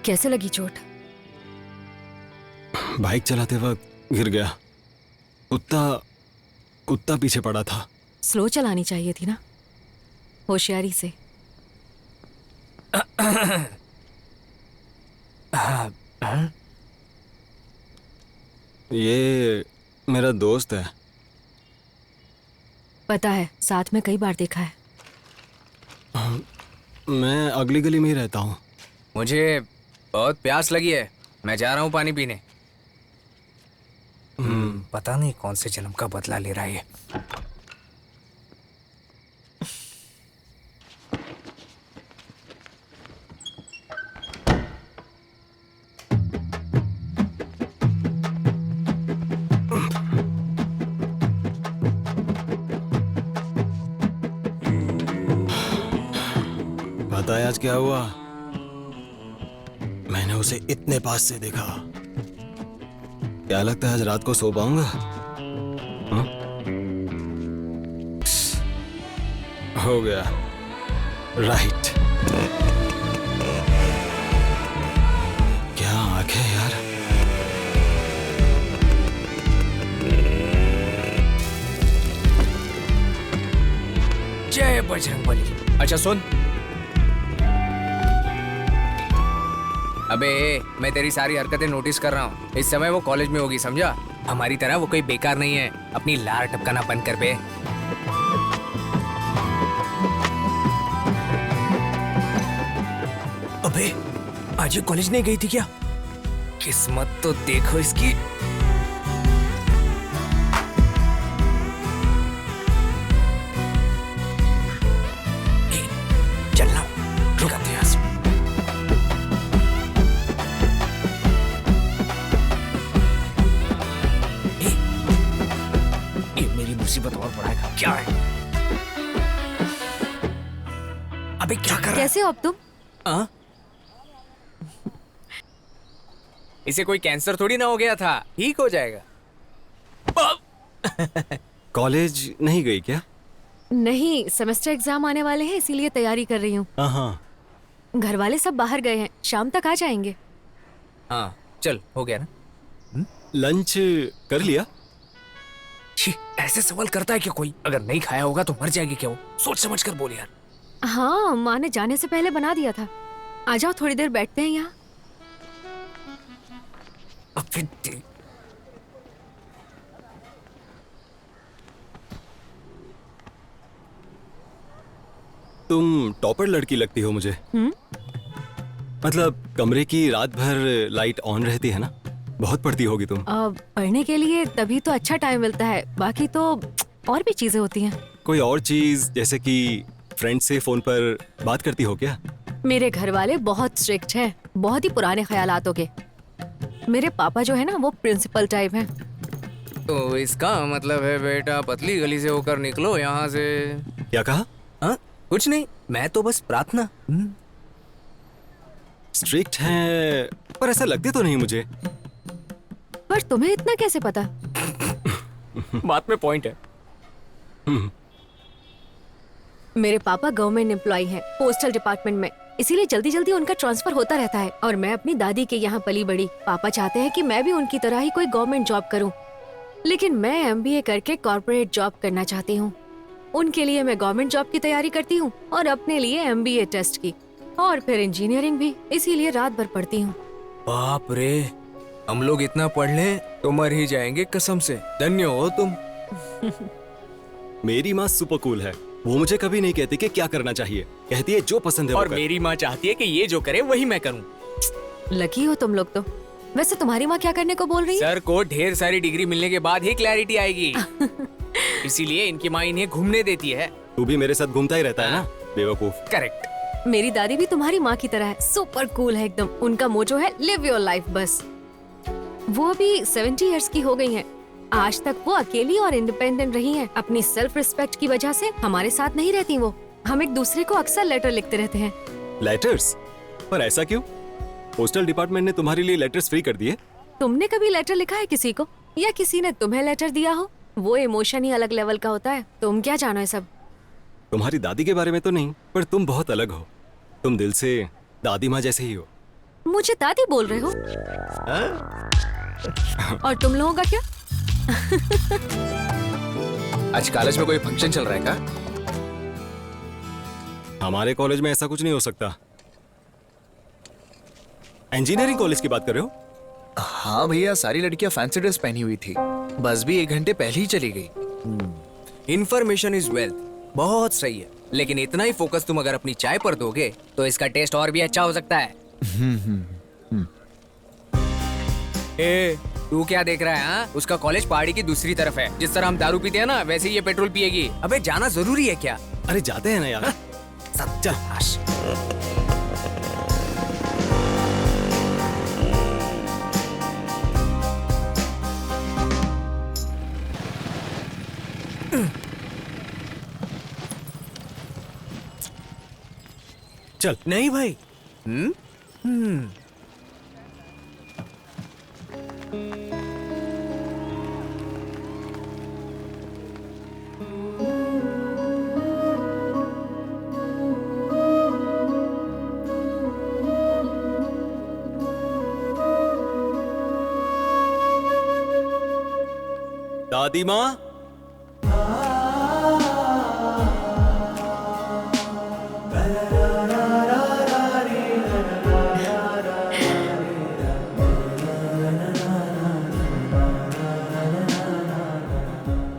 कैसे लगी चोट? बाइक चलाते वक्त गिर गया। कुत्ता पीछे पड़ा था। स्लो चलानी चाहिए थी ना, होशियारी से। ये मेरा दोस्त है। पता है, साथ में कई बार देखा है। मैं अगली गली में ही रहता हूँ। मुझे बहुत प्यास लगी है, मैं जा रहा हूँ पानी पीने। पता नहीं कौन से जन्म का बदला ले रहा है ये। पता है आज क्या हुआ? मैंने उसे इतने पास से देखा। क्या लगता है आज रात को सो पाऊंगा? हो गया। राइट। क्या आंखें यार। जय बजरंगबली। अच्छा सुन, अबे मैं तेरी सारी हरकतें नोटिस कर रहा हूँ। इस समय वो कॉलेज में होगी, समझा? हमारी तरह वो कोई बेकार नहीं है। अपनी लार टपकाना बंद कर बे। अबे आज ये कॉलेज नहीं गई थी क्या? किस्मत तो देखो इसकी। चलना, रुका थे यहाँ से। मुसीबत और बढ़ाएगा। क्या है? अबे क्या कर रहा है? कैसे हो अब तुम? इसे कोई कैंसर थोड़ी ना हो गया था, ठीक हो जाएगा। कॉलेज नहीं गई क्या? नहीं, सेमेस्टर एग्जाम आने वाले हैं, इसीलिए तैयारी कर रही हूँ। हाँ। घर वाले सब बाहर गए हैं, शाम तक आ जाएंगे। हाँ चल, हो गया ना? लंच कर लिया? ऐसे सवाल करता है क्या कोई? अगर नहीं खाया होगा तो मर जाएगी क्या वो? सोच समझ कर बोल यार। हाँ, माँ ने जाने से पहले बना दिया था। आ जाओ, थोड़ी देर बैठते हैं यहाँ। तुम टॉपर लड़की लगती हो मुझे। मतलब कमरे की रात भर लाइट ऑन रहती है ना? बहुत पढ़ती होगी तुम। पढ़ने के लिए तभी तो अच्छा टाइम मिलता है, बाकी तो और भी चीजें होती हैं। कोई और चीज, जैसे कि फ्रेंड से फोन पर बात करती हो क्या? मेरे घर वाले बहुत स्ट्रिक्ट हैं, बहुत ही पुराने ख्यालातों के। मेरे पापा जो है ना, वो प्रिंसिपल टाइप हैं। तो इसका मतलब है बेटा पतली गली से होकर निकलो यहाँ से। क्या कहा? हाँ कुछ नहीं, मैं तो बस प्रार्थना। स्ट्रिक्ट है, पर ऐसा लगते तो नहीं मुझे। पर तुम्हें इतना कैसे पता? बात में पॉइंट है। मेरे पापा गवर्नमेंट एम्प्लॉय हैं, पोस्टल डिपार्टमेंट में, इसीलिए जल्दी जल्दी उनका ट्रांसफर होता रहता है। और मैं अपनी दादी के यहाँ पली बड़ी। पापा चाहते हैं कि मैं भी उनकी तरह ही कोई गवर्नमेंट जॉब करूँ, लेकिन मैं MBA करके कॉर्पोरेट जॉब करना चाहती हूँ। उनके लिए मैं गवर्नमेंट जॉब की तैयारी करती हूँ और अपने लिए MBA टेस्ट की, और फिर इंजीनियरिंग भी, इसीलिए रात भर पढ़ती हूँ। बाप रे, हम लोग इतना पढ़ लें तो मर ही जाएंगे कसम से। धन्य हो तुम। मेरी माँ सुपर कूल है। वो मुझे कभी नहीं कहती कि क्या करना चाहिए, कहती है जो पसंद है और वो कर। मेरी माँ चाहती है कि ये जो करे वही मैं करूँ। लकी हो तुम लोग तो। वैसे तुम्हारी माँ क्या करने को बोल रही है? सर को ढेर सारी डिग्री मिलने के बाद ही क्लैरिटी आएगी। इसीलिए इनकी माँ इन्हें घूमने देती है। तू भी मेरे साथ घूमता ही रहता है ना, बेवकूफ। करेक्ट। मेरी दादी भी तुम्हारी माँ की तरह है, सुपर कूल है एकदम। उनका मोटो है लिव योर लाइफ बस। वो अभी 70 इयर्स की हो गई हैं। आज तक वो अकेली और इंडिपेंडेंट रही हैं। अपनी सेल्फ रिस्पेक्ट की वजह से हमारे साथ नहीं रहती वो। हम एक दूसरे को अक्सर लेटर लिखते रहते हैं। लेटर्स? पर ऐसा क्यों? पोस्टल डिपार्टमेंट ने तुम्हारे लिए लेटर्स फ्री कर दिए? तुमने कभी लेटर लिखा है किसी को, या किसी ने तुम्हें लेटर दिया हो? वो इमोशन ही अलग लेवल का होता है। तुम क्या जानो है सब। तुम्हारी दादी के बारे में तो नहीं, पर तुम बहुत अलग हो। तुम दिल से दादी माँ जैसे ही हो। मुझे दादी बोल रहे हो? और तुम लोगों का क्या? आज कॉलेज में कोई फंक्शन चल रहा है क्या? हमारे कॉलेज में ऐसा कुछ नहीं हो सकता। इंजीनियरिंग कॉलेज की बात कर रहे हो? हाँ भैया, सारी लड़कियां फैंसी ड्रेस पहनी हुई थी। बस भी 1 घंटे पहले ही चली गई। इन्फॉर्मेशन इज वेल्थ, बहुत सही है, लेकिन इतना ही फोकस तुम अगर अपनी चाय पर दोगे तो इसका टेस्ट और भी अच्छा हो सकता है। ए, तू क्या देख रहा है? हाँ, उसका कॉलेज पहाड़ी की दूसरी तरफ है। जिस तरह हम दारू पीते हैं ना, वैसे ही ये पेट्रोल पिएगी। अबे जाना जरूरी है क्या? अरे जाते हैं ना यार। सब चल। चल। नहीं भाई। दादी माँ,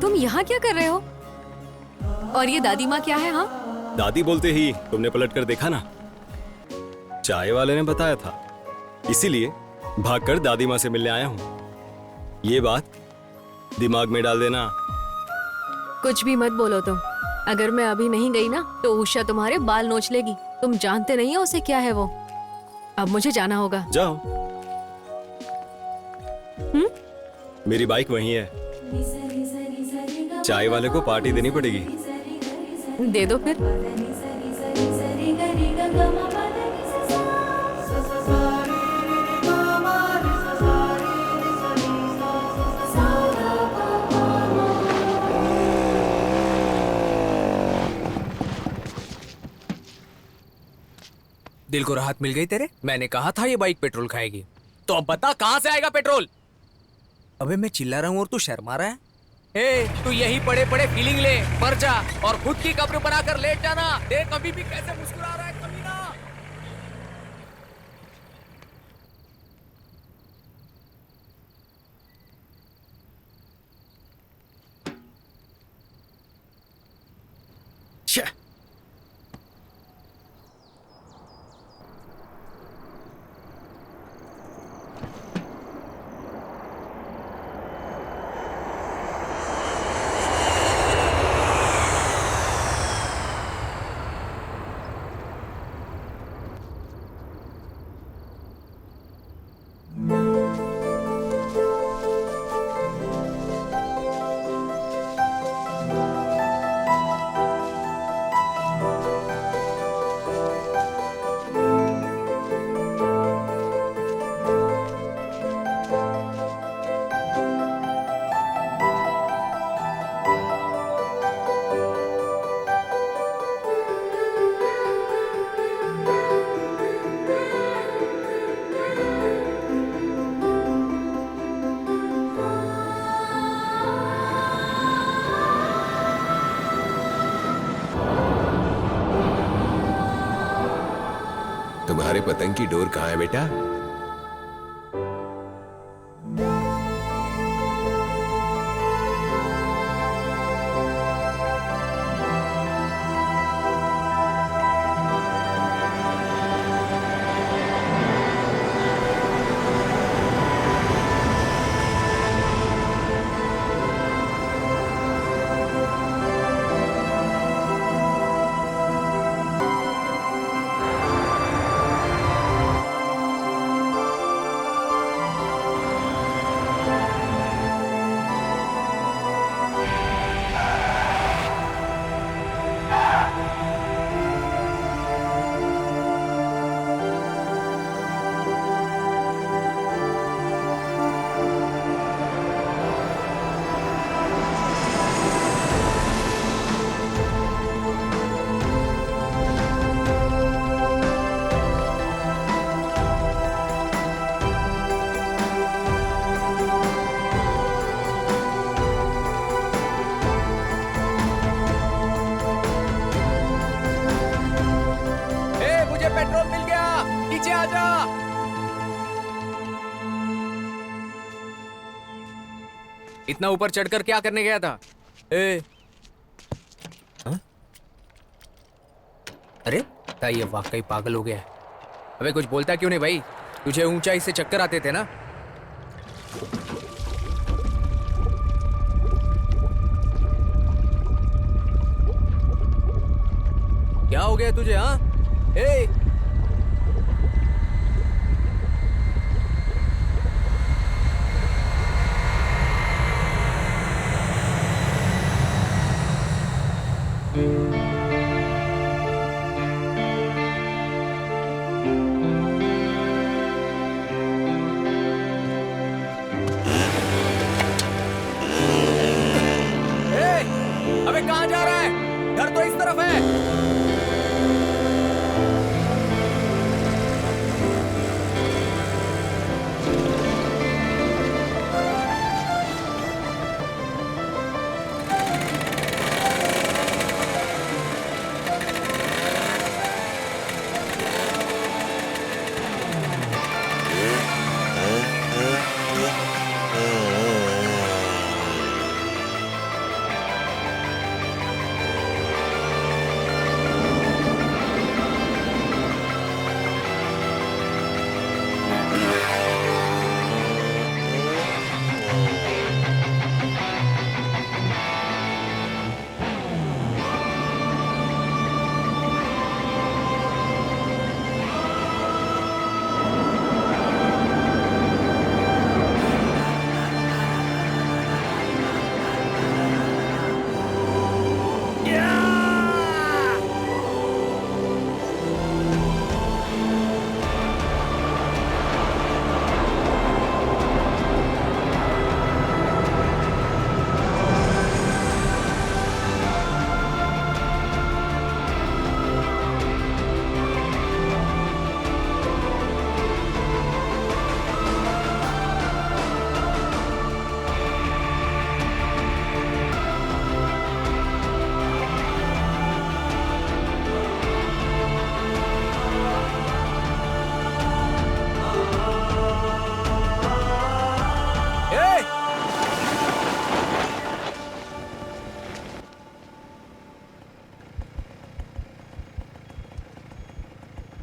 तुम यहाँ क्या कर रहे हो? और ये दादी माँ क्या है? हाँ, दादी बोलते ही तुमने पलट कर देखा ना। चाय वाले ने बताया था, इसीलिए भागकर दादी माँ से मिलने आया हूँ। ये बात दिमाग में डाल देना। कुछ भी मत बोलो तुम। अगर मैं अभी नहीं गई ना तो उषा तुम्हारे बाल नोच लेगी। तुम जानते नहीं हो उसे क्या है वो। अब मुझे जाना होगा। जाओ। मेरी बाइक वहीं है। चाय वाले को पार्टी देनी पड़ेगी। दे दो फिर। दिल को राहत मिल गई तेरे? मैंने कहा था ये बाइक पेट्रोल खाएगी। तो अब बता कहां से आएगा पेट्रोल? अबे मैं चिल्ला रहा हूं और तू शर्मा रहा है। ए, तू यही पड़े पड़े फीलिंग ले, मर जा और खुद की कब्र बनाकर लेट जाना। देख अभी भी कैसे मुस्कुरा रहा है कमीना। तुम्हारे पतंग की डोर कहाँ है बेटा? पेट्रोल मिल गया, नीचे आ जा। इतना ऊपर चढ़कर क्या करने गया था? हाँ? अरे क्या ये वाकई पागल हो गया है? अबे कुछ बोलता क्यों नहीं भाई? तुझे ऊंचाई से चक्कर आते थे ना? क्या हो गया तुझे? हाँ अबे कहाँ जा रहा है? घर तो इस तरफ है।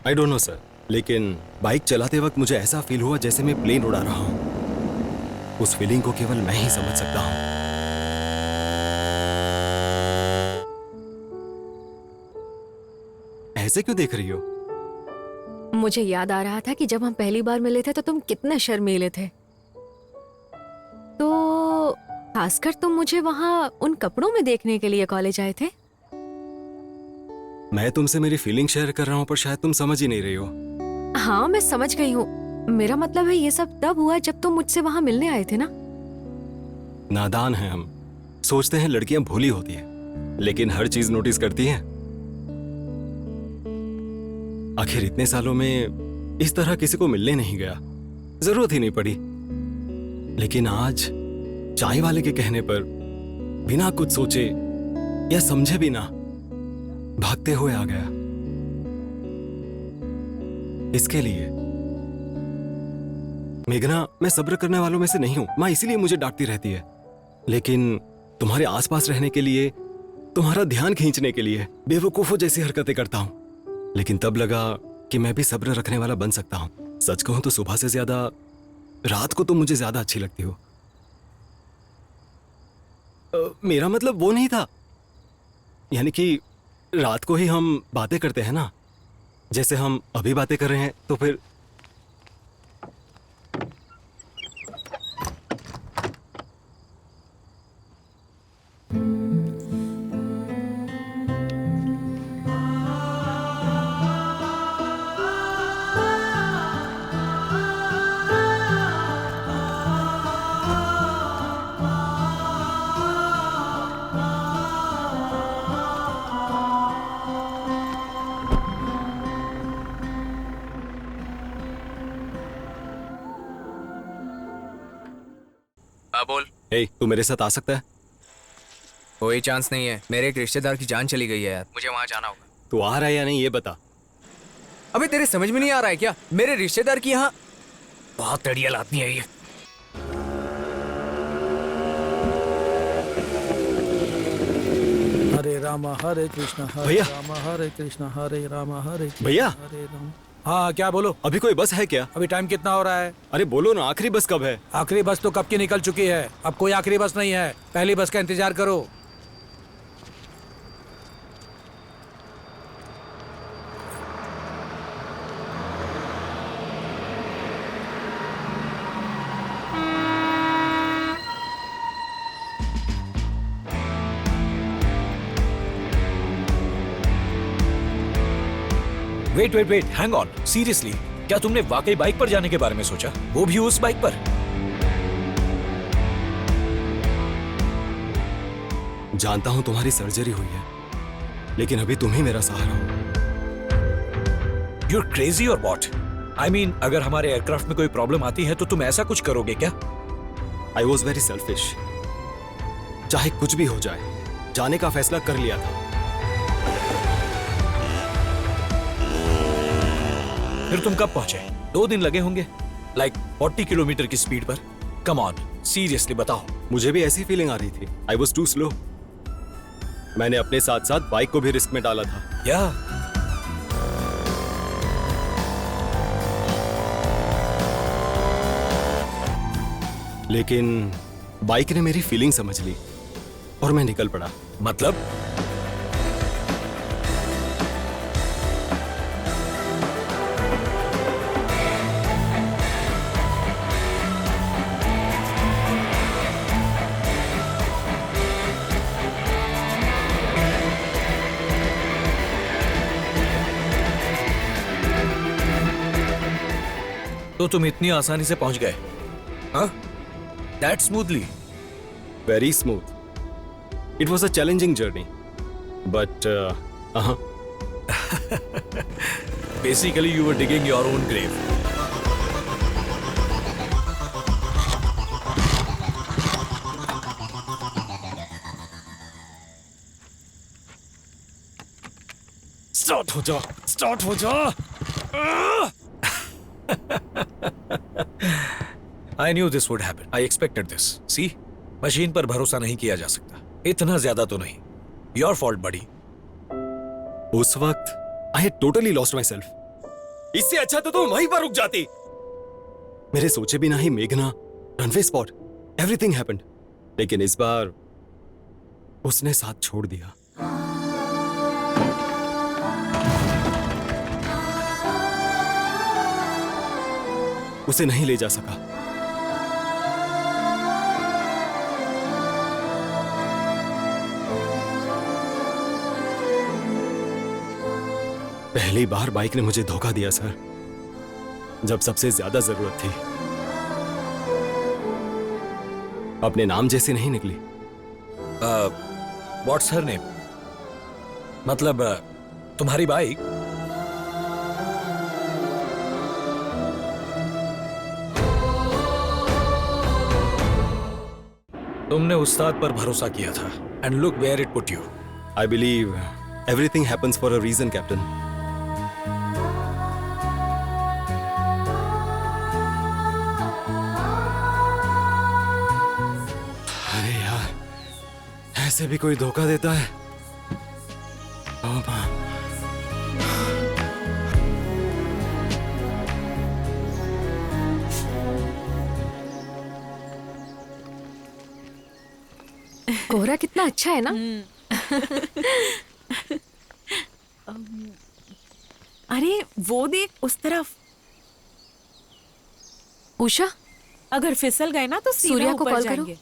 आई डोंट नो सर, लेकिन बाइक चलाते वक्त मुझे ऐसा फील हुआ जैसे मैं प्लेन उड़ा रहा हूं। उस फीलिंग को केवल मैं ही समझ सकता हूं। ऐसे क्यों देख रही हो? मुझे याद आ रहा था कि जब हम पहली बार मिले थे तो तुम कितने शर्मीले थे। तो खासकर तुम मुझे वहां उन कपड़ों में देखने के लिए कॉलेज आए थे। मैं तुमसे मेरी फीलिंग शेयर कर रहा हूं, पर शायद तुम समझ ही नहीं रही हो। हाँ, मैं समझ गई हूँ। मेरा मतलब है ये सब तब हुआ जब तुम मुझसे वहां मिलने आए थे ना। नादान हैं हम, सोचते हैं लड़कियां भोली होती हैं, लेकिन हर चीज नोटिस करती हैं। आखिर इतने सालों में इस तरह किसी को मिलने नहीं गया, जरूरत ही नहीं पड़ी। लेकिन आज चाय वाले के कहने पर बिना कुछ सोचे या समझे भी ना भागते हुए आ गया। इसके लिए। मेघना, मैं सब्र करने वालों में से नहीं हूं। माँ इसीलिए मुझे डांटती रहती है। लेकिन तुम्हारे आसपास रहने के लिए, तुम्हारा ध्यान खींचने के लिए बेवकूफों जैसी हरकतें करता हूं। लेकिन तब लगा कि मैं भी सब्र रखने वाला बन सकता हूं। सच कहूं तो सुबह से ज्यादा रात को तुम मुझे ज्यादा अच्छी लगती हो। मेरा मतलब वो नहीं था, यानी कि रात को ही हम बातें करते हैं ना, जैसे हम अभी बातें कर रहे हैं। तो फिर बोल। हे, तू मेरे साथ आ सकता है? कोई चांस नहीं है, मेरे एक रिश्तेदार की जान चली गई है यार, मुझे वहां जाना होगा। तू आ रहा है या नहीं ये बता। अबे तेरे समझ में नहीं आ रहा है क्या? मेरे रिश्तेदार की यहाँ बहुत तड़ियल आदमी है ये। हरे राम हरे कृष्ण हरे भैया। राम हरे कृष्ण हरे राम हरे कृष्ण भैया। हरे राम। हाँ क्या बोलो? अभी कोई बस है क्या? अभी टाइम कितना हो रहा है? अरे बोलो ना, आखिरी बस कब है? आखिरी बस तो कब की निकल चुकी है, अब कोई आखिरी बस नहीं है, पहली बस का इंतजार करो। Wait wait wait, hang on, seriously, क्या तुमने वाकई बाइक पर जाने के बारे में सोचा, वो भी उस बाइक पर? जानता हूं तुम्हारी सर्जरी हुई है, लेकिन अभी तुम ही मेरा सहारा हो। You're crazy or what? I mean, अगर हमारे एयरक्राफ्ट में कोई प्रॉब्लम आती है तो तुम ऐसा कुछ करोगे क्या? I was very selfish. चाहे कुछ भी हो जाए, जाने का फैसला कर लिया था। फिर तुम कब पहुंचे? 2 दिन लगे होंगे, लाइक 40 किलोमीटर की स्पीड पर। कम ऑन, सीरियसली बताओ। मुझे भी ऐसी फीलिंग आ रही थी। I was too slow. मैंने अपने साथ साथ बाइक को भी रिस्क में डाला था। या लेकिन बाइक ने मेरी फीलिंग समझ ली और मैं निकल पड़ा। मतलब? तो तुम इतनी आसानी से पहुंच गए? हाँ? That smoothly? Very smooth. It was a challenging journey, but Basically, you were digging your own grave. Start हो जा, start हो जा. I knew this would happen. I expected this. See, machine पर भरोसा नहीं किया जा सकता, इतना ज्यादा तो नहीं. Your fault, buddy. उस वक्त I had totally lost myself. इससे अच्छा तो तुम वहीं पर रुक जाती। मेरे सोचे बिना ही मेघना, रनवे स्पॉट, एवरीथिंग हैपेंड। लेकिन इस बार उसने साथ छोड़ दिया। उसे नहीं ले जा सका। पहली बार बाइक ने मुझे धोखा दिया सर, जब सबसे ज्यादा जरूरत थी। अपने नाम जैसी नहीं निकली। What's her name? मतलब तुम्हारी बाइक? तुमने उस्ताद पर भरोसा किया था, and look where it put you. I believe everything happens for a reason, captain. ऐसे भी कोई धोखा देता है? ओह माँ। कोहरा कितना अच्छा है ना। अरे वो देख उस तरफ। उषा, अगर फिसल गए ना तो सीधा सूर्या को ऊपर कॉल करो। जाएंगे।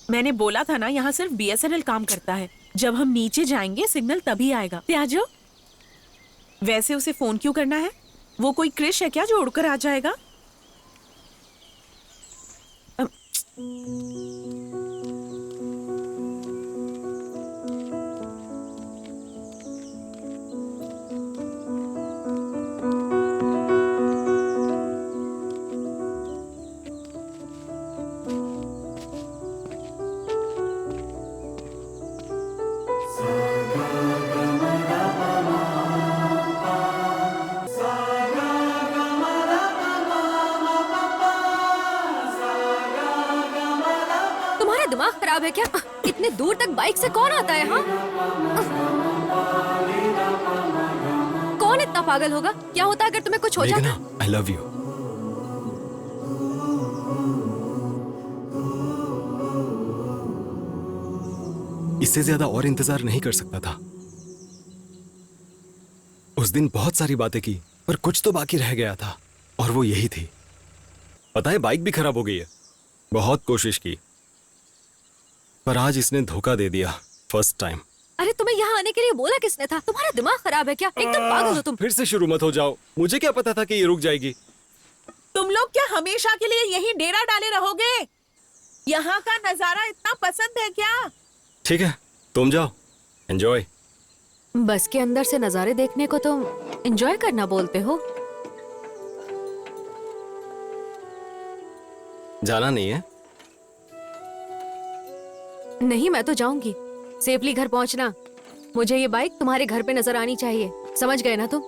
मैंने बोला था ना, यहाँ सिर्फ BSNL काम करता है। जब हम नीचे जाएंगे सिग्नल तभी आएगा। त्याजो, वैसे उसे फोन क्यों करना है? वो कोई क्रिश है क्या जो उड़कर आ जाएगा? तुम्हारा दिमाग खराब है क्या? इतने दूर तक बाइक से कौन आता है? हाँ, कौन इतना पागल होगा? क्या होता अगर तुम्हें कुछ हो जाता? मेघना, I love you. इससे ज्यादा और इंतजार नहीं कर सकता था। उस दिन बहुत सारी बातें की, पर कुछ तो बाकी रह गया था, और वो यही थी। पता है, बाइक भी खराब हो गई है। बहुत कोशिश की, पर आज इसने धोखा दे दिया। First time. अरे तुम्हें यहाँ आने के लिए बोला किसने था? तुम्हारा दिमाग खराब है क्या? एकदम पागल हो तुम। फिर से शुरू मत हो जाओ। मुझे क्या पता था कि ये रुक जाएगी। तुम लोग क्या हमेशा के लिए यही डेरा डाले रहोगे? यहाँ का नजारा इतना पसंद है क्या? ठीक है, तुम जाओ, एंजॉय। बस के अंदर से नजारे देखने को तुम एंजॉय करना बोलते हो? जाना नहीं है? नहीं, मैं तो जाऊंगी। सेफली घर पहुंचना। मुझे ये बाइक तुम्हारे घर पे नजर आनी चाहिए। समझ गए ना तुम?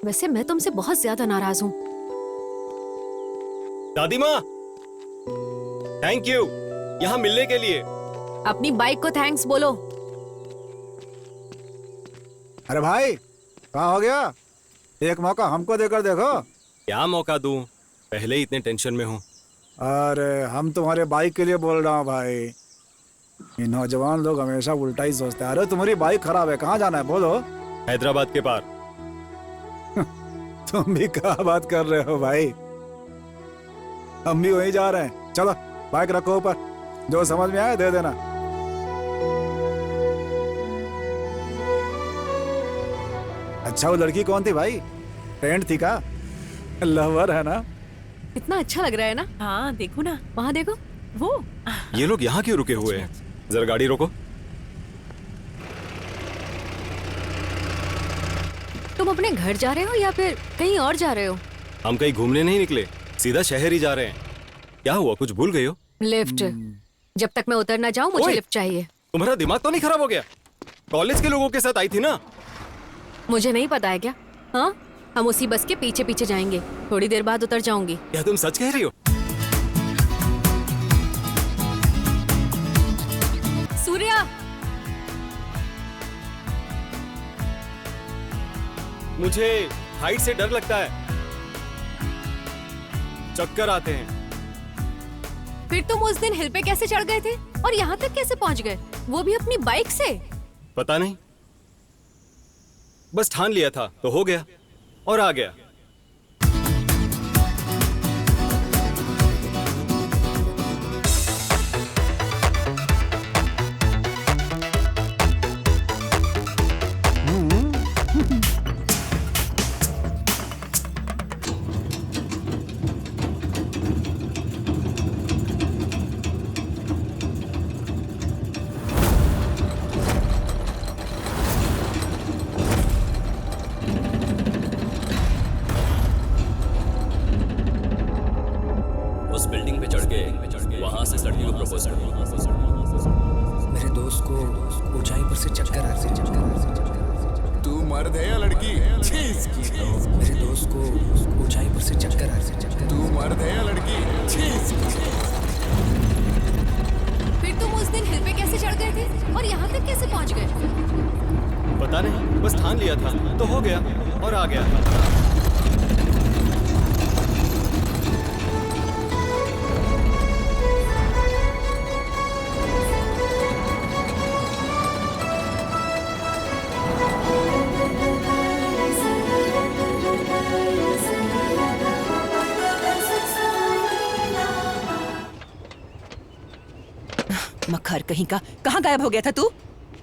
वैसे मैं तुमसे बहुत ज्यादा नाराज हूँ। दादी माँ, थैंक यू यहाँ मिलने के लिए। अपनी बाइक को थैंक्स बोलो। अरे भाई, कहाँ हो गया? एक मौका हमको देकर देखो। क्या मौका दूं? पहले ही इतने टेंशन में हूँ। अरे हम तुम्हारे बाइक के लिए बोल रहा हूँ भाई। ये नौजवान लोग हमेशा उल्टा ही सोचते हैं। अरे तुम्हारी बाइक खराब है, कहाँ जाना है बोलो? हैदराबाद के पार। तुम भी क्या बात कर रहे हो भाई? हम भी वहीं जा रहे हैं। चलो बाइक रखो ऊपर, जो समझ में आए दे देना। अच्छा, वो लड़की कौन थी भाई? फ्रेंड थी का? लवर है ना? इतना अच्छा लग रहा है ना? हाँ देखो ना, वहाँ देखो। वो ये लोग यहाँ क्यों रुके हुए हैं? जरा गाड़ी रोको। तुम अपने घर जा रहे हो या फिर कहीं और जा रहे हो? हम कहीं घूमने नहीं निकले, सीधा शहर ही जा रहे हैं। क्या हुआ, कुछ भूल गई हो? लिफ्ट। जब तक मैं उतर ना जाऊं मुझे लिफ्ट चाहिए। तुम्हारा दिमाग तो नहीं खराब हो गया? कॉलेज के लोगों के साथ आई थी ना? मुझे नहीं पता है क्या? हाँ, हम उसी बस के पीछे पीछे जाएंगे। थोड़ी देर बाद उतर जाऊंगी। क्या तुम सच कह रही हो? सूर्या, मुझे हाइट से डर लगता है, चक्कर आते हैं। फिर तुम उस दिन हिल पे कैसे चढ़ गए थे और यहाँ तक कैसे पहुँच गए, वो भी अपनी बाइक से? पता नहीं, बस ठान लिया था तो हो गया और आ गया। उस बिल्डिंग पे चढ़ के वहां से लड़की को प्रपोज कर। मेरे दोस्त को ऊंचाई पर से चक्कर आ रहे हैं। तू मर्द है या लड़की? चीज की मेरे दोस्त को ऊंचाई पर से चक्कर आ रहे हैं। तू मर्द है या लड़की? चीज की फिर तुम उस तक कैसे पहुंच गए? पता नहीं, बस ठान लिया था तो हो गया और आ गया। मक्खर कहीं का, कहाँ गायब हो गया था तू?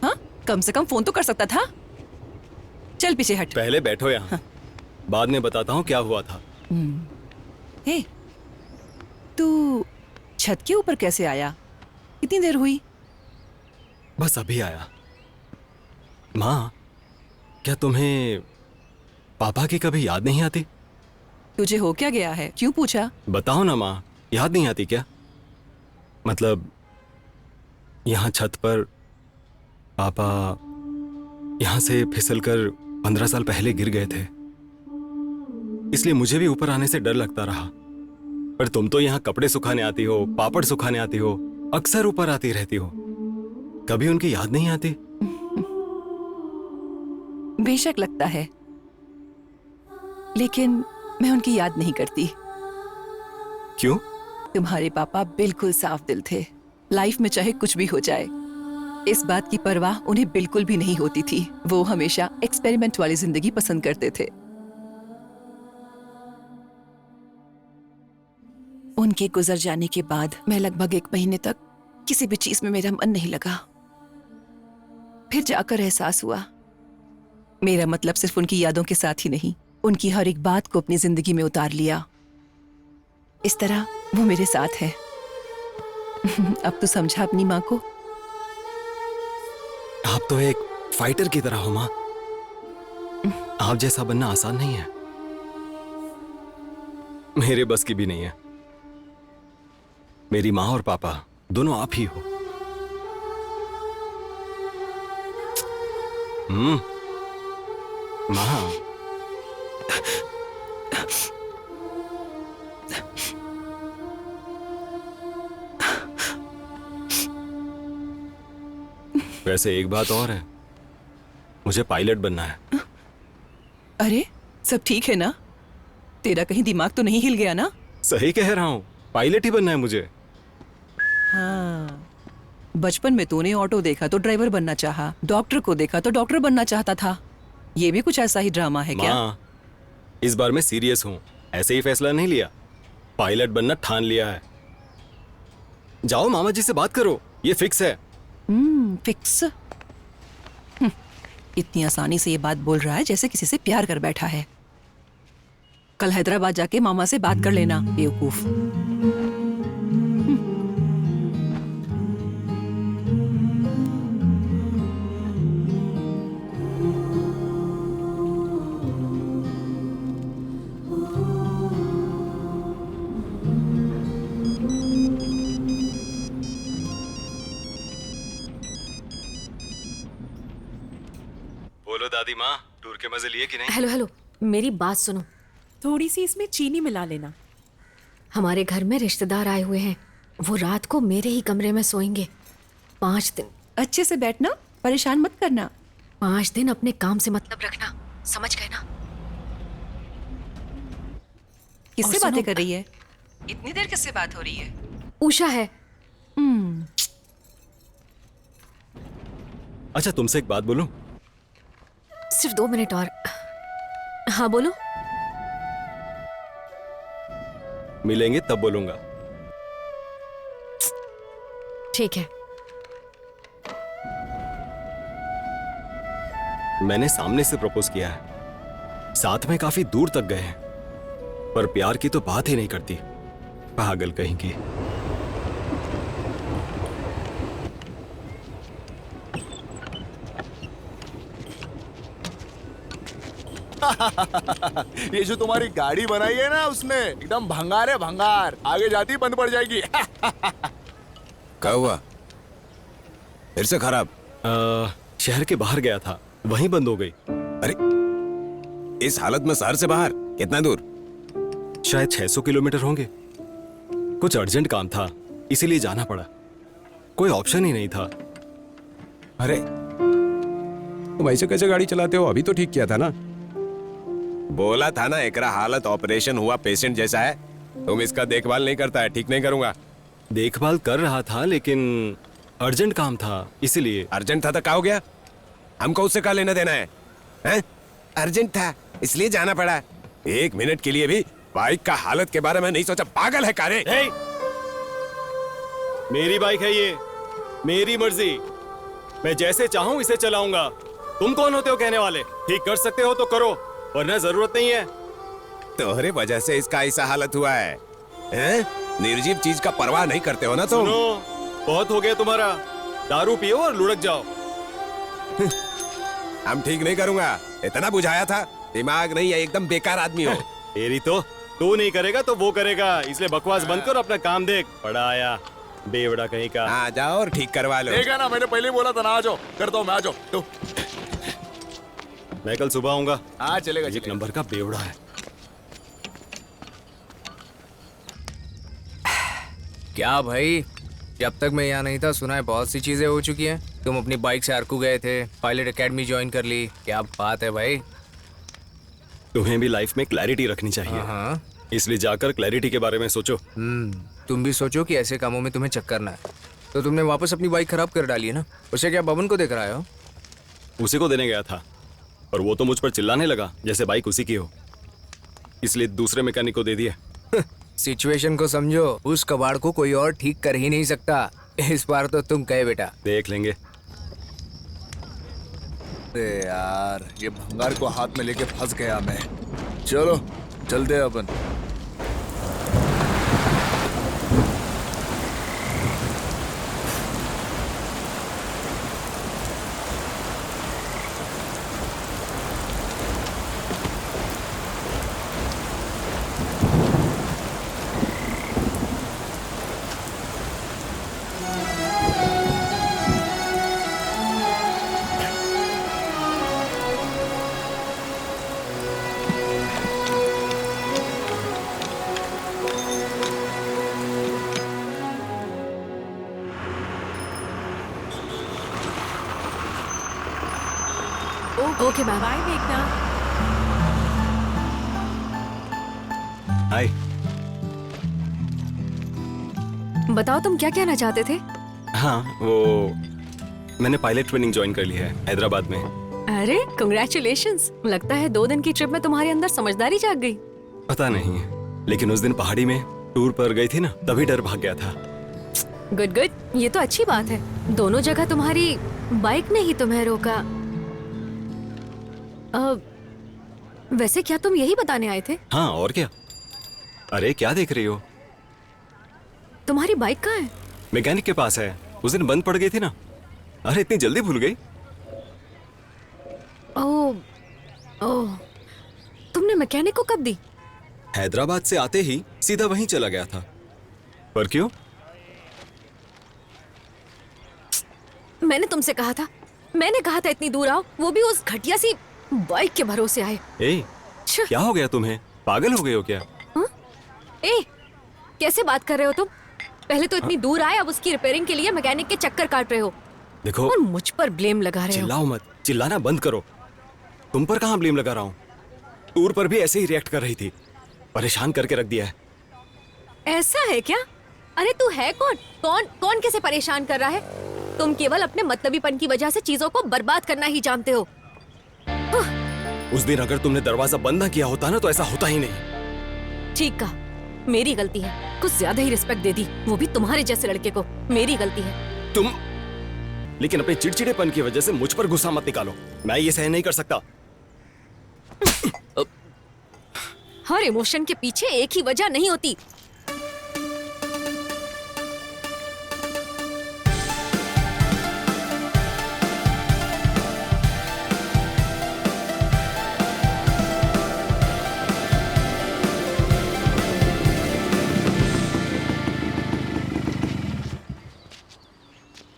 हाँ, कम से कम फोन तो कर सकता था। चल पीछे हट। पहले बैठो यहाँ। हाँ। बाद में बताता हूँ क्या हुआ था। हे, तू छत के ऊपर कैसे आया? कितनी देर हुई? बस अभी आया। माँ, क्या तुम्हें पापा की कभी याद नहीं आती? तुझे हो क्या गया है? क्यों पूछा? बताओ ना माँ, याद नहीं आती क्या? मतलब यहाँ छत पर पापा यहाँ से फिसलकर 15 साल पहले गिर गए थे, इसलिए मुझे भी ऊपर आने से डर लगता रहा। पर तुम तो यहाँ कपड़े सुखाने आती हो, पापड़ सुखाने आती हो, अक्सर ऊपर आती रहती हो, कभी उनकी याद नहीं आती? बेशक लगता है, लेकिन मैं उनकी याद नहीं करती। क्यों? तुम्हारे पापा बिल्कुल साफ दिल थे। लाइफ में चाहे कुछ भी हो जाए, इस बात की परवाह उन्हें बिल्कुल भी नहीं होती थी। वो हमेशा एक्सपेरिमेंट वाली जिंदगी पसंद करते थे। उनके गुजर जाने के बाद मैं लगभग 1 महीने तक किसी भी चीज में मेरा मन नहीं लगा। फिर जाकर एहसास हुआ, मेरा मतलब सिर्फ उनकी यादों के साथ ही नहीं, उनकी हर एक बात को अपनी जिंदगी में उतार लिया। इस तरह वो मेरे साथ है। अब तो समझा अपनी माँ को। आप तो एक फाइटर की तरह हो माँ। आप जैसा बनना आसान नहीं है, मेरे बस की भी नहीं है। मेरी माँ और पापा दोनों आप ही हो। माँ, वैसे एक बात और है, मुझे पायलट बनना है। अरे सब ठीक है ना? तेरा कहीं दिमाग तो नहीं हिल गया ना? सही कह रहा हूँ, पायलट ही बनना है मुझे। हाँ, बचपन में तूने ऑटो देखा तो ड्राइवर बनना चाहा, डॉक्टर को देखा तो डॉक्टर बनना चाहता था। ये भी कुछ ऐसा ही ड्रामा है क्या? माँ, इस बार मैं सीरियस हूँ, ऐसे ही फैसला नहीं लिया, पायलट बनना ठान लिया है। जाओ मामा जी से बात करो, ये फिक्स है। फिक्स? इतनी आसानी से ये बात बोल रहा है जैसे किसी से प्यार कर बैठा है। कल हैदराबाद जाके मामा से बात कर लेना, बेवकूफ। बोलो दादी माँ, टूर के मजे लिए कि नहीं? हेलो हेलो, मेरी बात सुनो। थोड़ी सी इसमें चीनी मिला लेना। हमारे घर में रिश्तेदार आए हुए हैं, वो रात को मेरे ही कमरे में सोएंगे 5 दिन। अच्छे से बैठना, परेशान मत करना। 5 दिन अपने काम से मतलब रखना, समझ गए ना? किससे बातें कर रही है? इतनी देर किससे बात हो रही है? उषा है। अच्छा, तुमसे एक बात बोलूं? सिर्फ 2 मिनट और। हाँ बोलो। मिलेंगे तब बोलूंगा। ठीक है। मैंने सामने से प्रपोज किया है, साथ में काफी दूर तक गए हैं, पर प्यार की तो बात ही नहीं करती, पागल कहीं की। ये जो तुम्हारी गाड़ी बनाई है ना, उसने एकदम भंगार है, भंगार। आगे जाती बंद पड़ जाएगी। क्या हुआ? फिर से खराब? शहर के बाहर गया था, वहीं बंद हो गई। अरे इस हालत में शहर से बाहर कितना दूर? शायद 600 किलोमीटर होंगे। कुछ अर्जेंट काम था, इसीलिए जाना पड़ा, कोई ऑप्शन ही नहीं था। अरे तुम ऐसे कैसे गाड़ी चलाते हो? अभी तो ठीक किया था ना। बोला था ना एकरा हालत ऑपरेशन हुआ पेशेंट जैसा है। तुम इसका देखभाल नहीं करता है, ठीक नहीं करूंगा। देखभाल कर रहा था लेकिन अर्जेंट काम था इसलिए। अर्जेंट था तो क्या हो गया? हमको उससे क्या लेना देना है? अर्जेंट था इसलिए जाना पड़ा। 1 मिनट के लिए भी बाइक का हालत के बारे में नहीं सोचा? पागल है कारे? मेरी बाइक है ये, मेरी मर्जी। मैं जैसे चाहूं इसे चलाऊंगा। तुम कौन होते हो कहने वाले? ठीक कर सकते हो तो करो, वरना जरूरत नहीं है। तोहरे वजह से इसका ऐसा हालत हुआ है, हैं? निर्जीव चीज का परवाह नहीं करते हो ना तुम। सुनो, बहुत हो गया तुम्हारा। दारू पियो और लुढ़क जाओ। हम ठीक नहीं करूंगा, इतना बुझाया था। दिमाग नहीं है, एकदम बेकार आदमी हो। तेरी तो तू नहीं करेगा तो वो करेगा, इसलिए बकवास बंद कर, अपना काम देख। बड़ा आया बेवड़ा कहीं का। आ जाओ और ठीक करवा लो। देखा ना, मैंने पहले ही बोला था ना, आ जाओ। करता हूँ मैं, आ जाओ तो। मैं कल सुबह आऊंगा। हाँ चलेगा। एक नंबर का बेवड़ा है। क्या भाई, जब तक मैं यहाँ नहीं था सुना है बहुत सी चीजें हो चुकी हैं। तुम अपनी बाइक से अर्कू गए थे, पायलट एकेडमी ज्वाइन कर ली। क्या बात है भाई। तुम्हें भी लाइफ में क्लैरिटी रखनी चाहिए। हाँ, इसलिए जाकर क्लैरिटी के बारे में सोचो। तुम भी सोचो कि ऐसे कामों में तुम्हें चक्कर ना है। तो तुमने वापस अपनी बाइक खराब कर डाली है ना, उसे क्या बबन को देख रहा हो? उसी को देने गया था और वो तो मुझ पर चिल्लाने लगा जैसे बाइक उसी की हो, इसलिए दूसरे मैकेनिक को दे दिया। सिचुएशन को समझो, उस कबाड़ को कोई और ठीक कर ही नहीं सकता। इस बार तो तुम कहे बेटा। देख लेंगे। यार ये भंगार को हाथ में लेके फंस गया मैं। चलो चलते हैं अपन। Okay ma'am. बाय मेघना। हाय। बताओ तुम क्या कहना चाहते थे? हाँ, वो मैंने पायलट ट्रेनिंग ज्वाइन कर ली है हैदराबाद में। अरे कंग्रेचुलेशंस। लगता है 2 दिन की ट्रिप में तुम्हारे अंदर समझदारी जाग गई। पता नहीं, लेकिन उस दिन पहाड़ी में टूर पर गई थी ना, तभी डर भाग गया था। गुड गुड, ये तो अच्छी बात है। दोनों जगह तुम्हारी बाइक ने ही तुम्हें रोका। वैसे क्या तुम यही बताने आए थे? हाँ, और क्या। अरे क्या देख रही हो? तुम्हारी बाइक कहाँ है? मैकेनिक के पास है, उस दिन बंद पड़ गई थी ना। अरे इतनी जल्दी भूल गई? ओह, तुमने मैकेनिक को कब दी? हैदराबाद से आते ही सीधा वहीं चला गया था। पर क्यों? मैंने तुमसे कहा था, इतनी दूर आओ, वो भी उस घटिया सी बाइक के भरोसे आए। ए, क्या हो गया तुम्हें? पागल हो गए हो क्या? ए, कैसे बात कर रहे हो तुम? पहले तो इतनी दूर आए, अब उसकी रिपेयरिंग के लिए मैकेनिक के चक्कर काट रहे हो। देखो, और मुझ पर ब्लेम लगा रहे हो। चिल्लाओ मत, चिल्लाना बंद करो। तुम पर कहाँ ब्लेम लगा रहा हूँ? टूर पर भी ऐसे ही रिएक्ट कर रही थी, परेशान करके रख दिया है। ऐसा है क्या? अरे तू है कौन कैसे परेशान कर रहा है? तुम केवल अपने मतलबीपन की वजह से चीजों को बर्बाद करना ही जानते हो। उस दिन अगर तुमने दरवाजा बंद ना किया होता ना, तो ऐसा होता ही नहीं। ठीक कहा, मेरी गलती है। कुछ ज्यादा ही रिस्पेक्ट दे दी, वो भी तुम्हारे जैसे लड़के को। मेरी गलती है। तुम लेकिन अपने चिड़चिड़ेपन की वजह से मुझ पर गुस्सा मत निकालो, मैं ये सहन नहीं कर सकता। हर इमोशन के पीछे एक ही वजह नहीं होती।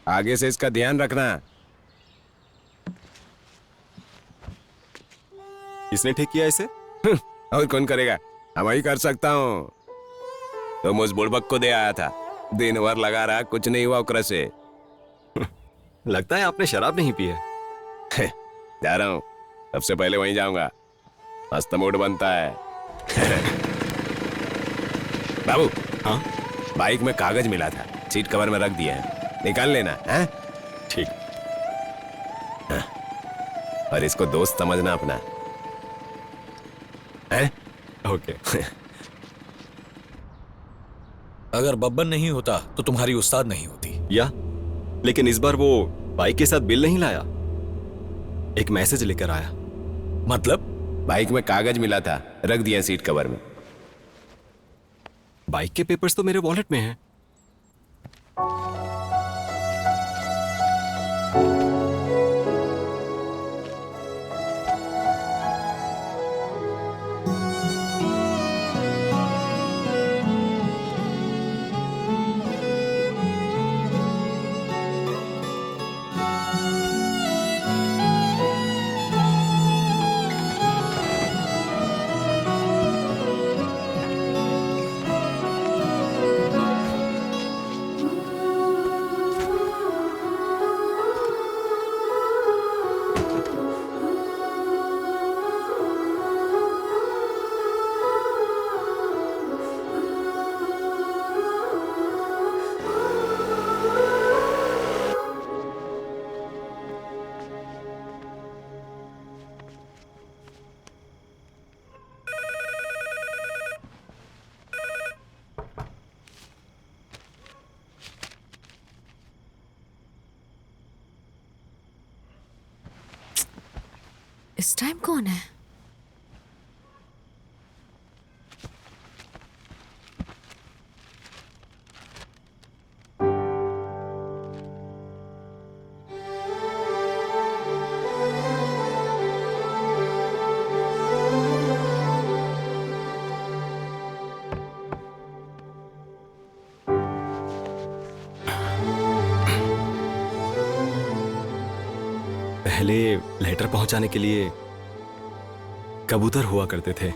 आगे से इसका ध्यान रखना। किसने ठीक किया इसे? और कौन करेगा? हम ही कर सकता हूँ। तुम उस बुड़बक को दे आया था, दिन भर लगा रहा, कुछ नहीं हुआ उकरा से। लगता है आपने शराब नहीं पी है। जा रहा हूँ, सबसे पहले वहीं जाऊंगा। मस्त मूड बनता है। बाबू, हाँ बाइक में कागज मिला था, सीट कवर में रख दिए हैं, निकाल लेना है। ठीक। हाँ। और इसको दोस्त समझना अपना है। ओके। अगर बब्बन नहीं होता तो तुम्हारी उस्ताद नहीं होती। या लेकिन इस बार वो बाइक के साथ बिल नहीं लाया, एक मैसेज लेकर आया। मतलब? बाइक में कागज मिला था, रख दिया सीट कवर में। बाइक के पेपर्स तो मेरे वॉलेट में हैं। इस टाइम कौन है? पहले लेटर पहुंचाने के लिए कबूतर हुआ करते थे,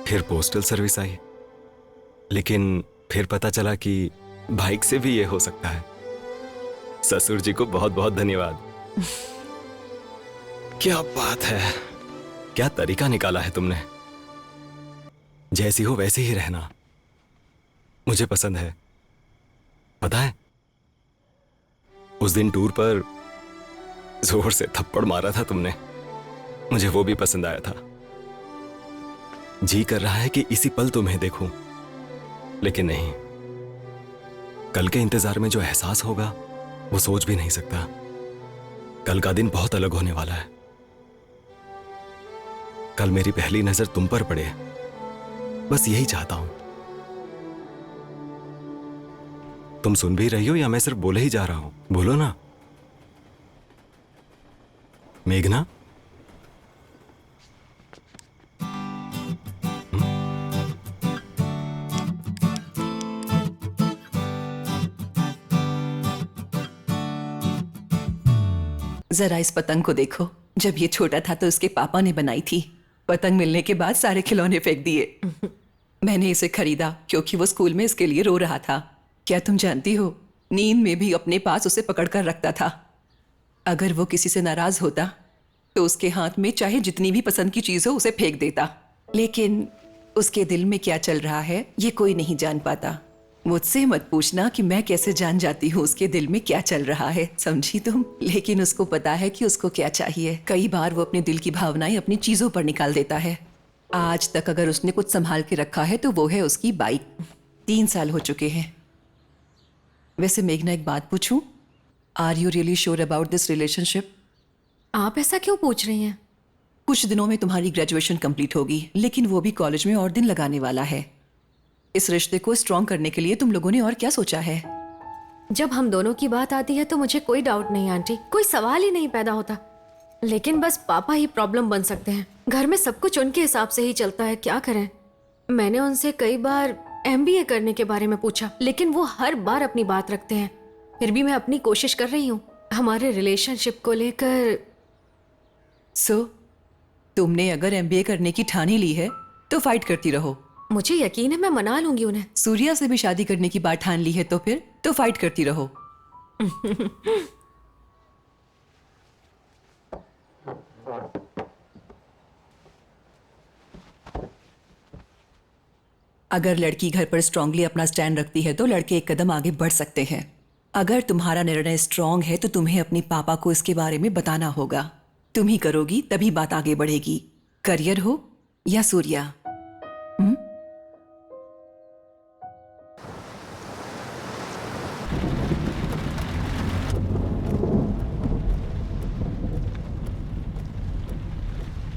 फिर पोस्टल सर्विस आई, लेकिन फिर पता चला कि बाइक से भी ये हो सकता है। ससुर जी को बहुत बहुत धन्यवाद। क्या बात है, क्या तरीका निकाला है तुमने। जैसी हो वैसे ही रहना मुझे पसंद है। पता है, उस दिन टूर पर जोर से थप्पड़ मारा था तुमने, मुझे वो भी पसंद आया था। जी कर रहा है कि इसी पल तुम्हें देखूं, लेकिन नहीं, कल के इंतजार में जो एहसास होगा वो सोच भी नहीं सकता। कल का दिन बहुत अलग होने वाला है। कल मेरी पहली नजर तुम पर पड़े, बस यही चाहता हूं। तुम सुन भी रही हो या मैं सिर्फ बोले ही जा रहा हूं? बोलो ना। मेघना, जरा इस पतंग को देखो। जब ये छोटा था तो उसके पापा ने बनाई थी। पतंग मिलने के बाद सारे खिलौने फेंक दिए। मैंने इसे खरीदा क्योंकि वो स्कूल में इसके लिए रो रहा था। क्या तुम जानती हो, नींद में भी अपने पास उसे पकड़कर रखता था। अगर वो किसी से नाराज होता तो उसके हाथ में चाहे जितनी भी पसंद की चीज हो उसे फेंक देता। लेकिन उसके दिल में क्या चल रहा है ये कोई नहीं जान पाता। मुझसे मत पूछना कि मैं कैसे जान जाती हूँ उसके दिल में क्या चल रहा है, समझी तुम? लेकिन उसको पता है कि उसको क्या चाहिए। कई बार वो अपने दिल की भावनाएं अपनी चीजों पर निकाल देता है। आज तक अगर उसने कुछ संभाल के रखा है तो वो है उसकी बाइक। 3 साल हो चुके हैं। वैसे मेघना, एक बात पूछूं? Are you really sure about this relationship? आप ऐसा क्यों पूछ रही हैं? कुछ दिनों में तुम्हारी ग्रेजुएशन कंप्लीट होगी, लेकिन वो भी कॉलेज में और दिन लगाने वाला है। इस रिश्ते को स्ट्रॉन्ग करने के लिए तुम लोगों ने और क्या सोचा है? जब हम दोनों की बात आती है तो मुझे कोई डाउट नहीं आंटी, कोई सवाल ही नहीं पैदा होता। लेकिन बस पापा ही प्रॉब्लम बन सकते हैं। घर में सब कुछ उनके हिसाब से ही चलता है, क्या करें। मैंने उनसे कई बार MBA करने के बारे में पूछा, लेकिन वो हर बार अपनी बात रखते हैं। फिर भी मैं अपनी कोशिश कर रही हूँ हमारे रिलेशनशिप को लेकर। तुमने अगर MBA करने की ठानी ली है तो फाइट करती रहो। मुझे यकीन है मैं मना लूंगी उन्हें। सूर्या से भी शादी करने की बात ठान ली है तो फिर तो फाइट करती रहो। अगर लड़की घर पर स्ट्रांगली अपना स्टैंड रखती है तो लड़के एक कदम आगे बढ़ सकते हैं। अगर तुम्हारा निर्णय स्ट्रांग है तो तुम्हें अपनी पापा को इसके बारे में बताना होगा। तुम ही करोगी तभी बात आगे बढ़ेगी, करियर हो या सूर्या।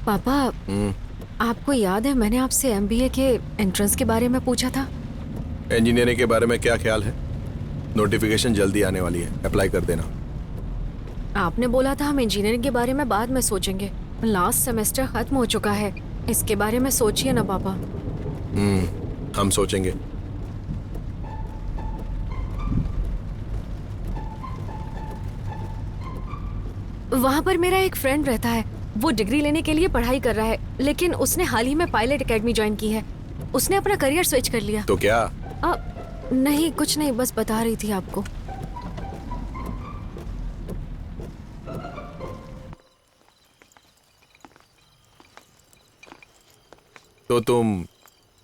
पापा, आपको याद है मैंने आपसे एमबीए के एंट्रेंस के बारे में पूछा था? इंजीनियरिंग के बारे में क्या ख्याल है? नोटिफिकेशन जल्दी आने वाली है, अप्लाई कर देना। आपने बोला था हम इंजीनियरिंग के बारे में बाद में सोचेंगे। लास्ट सेमेस्टर खत्म हो चुका है, इसके बारे में सोचिए ना पापा। हम सोचेंगे। वहाँ पर मेरा एक फ्रेंड रहता है, वो डिग्री लेने के लिए पढ़ाई कर रहा है, लेकिन उसने हाल ही में पायलट एकेडमी ज्वाइन की है। उसने अपना करियर स्विच कर लिया। तो क्या? नहीं, कुछ नहीं, बस बता रही थी आपको। तो तुम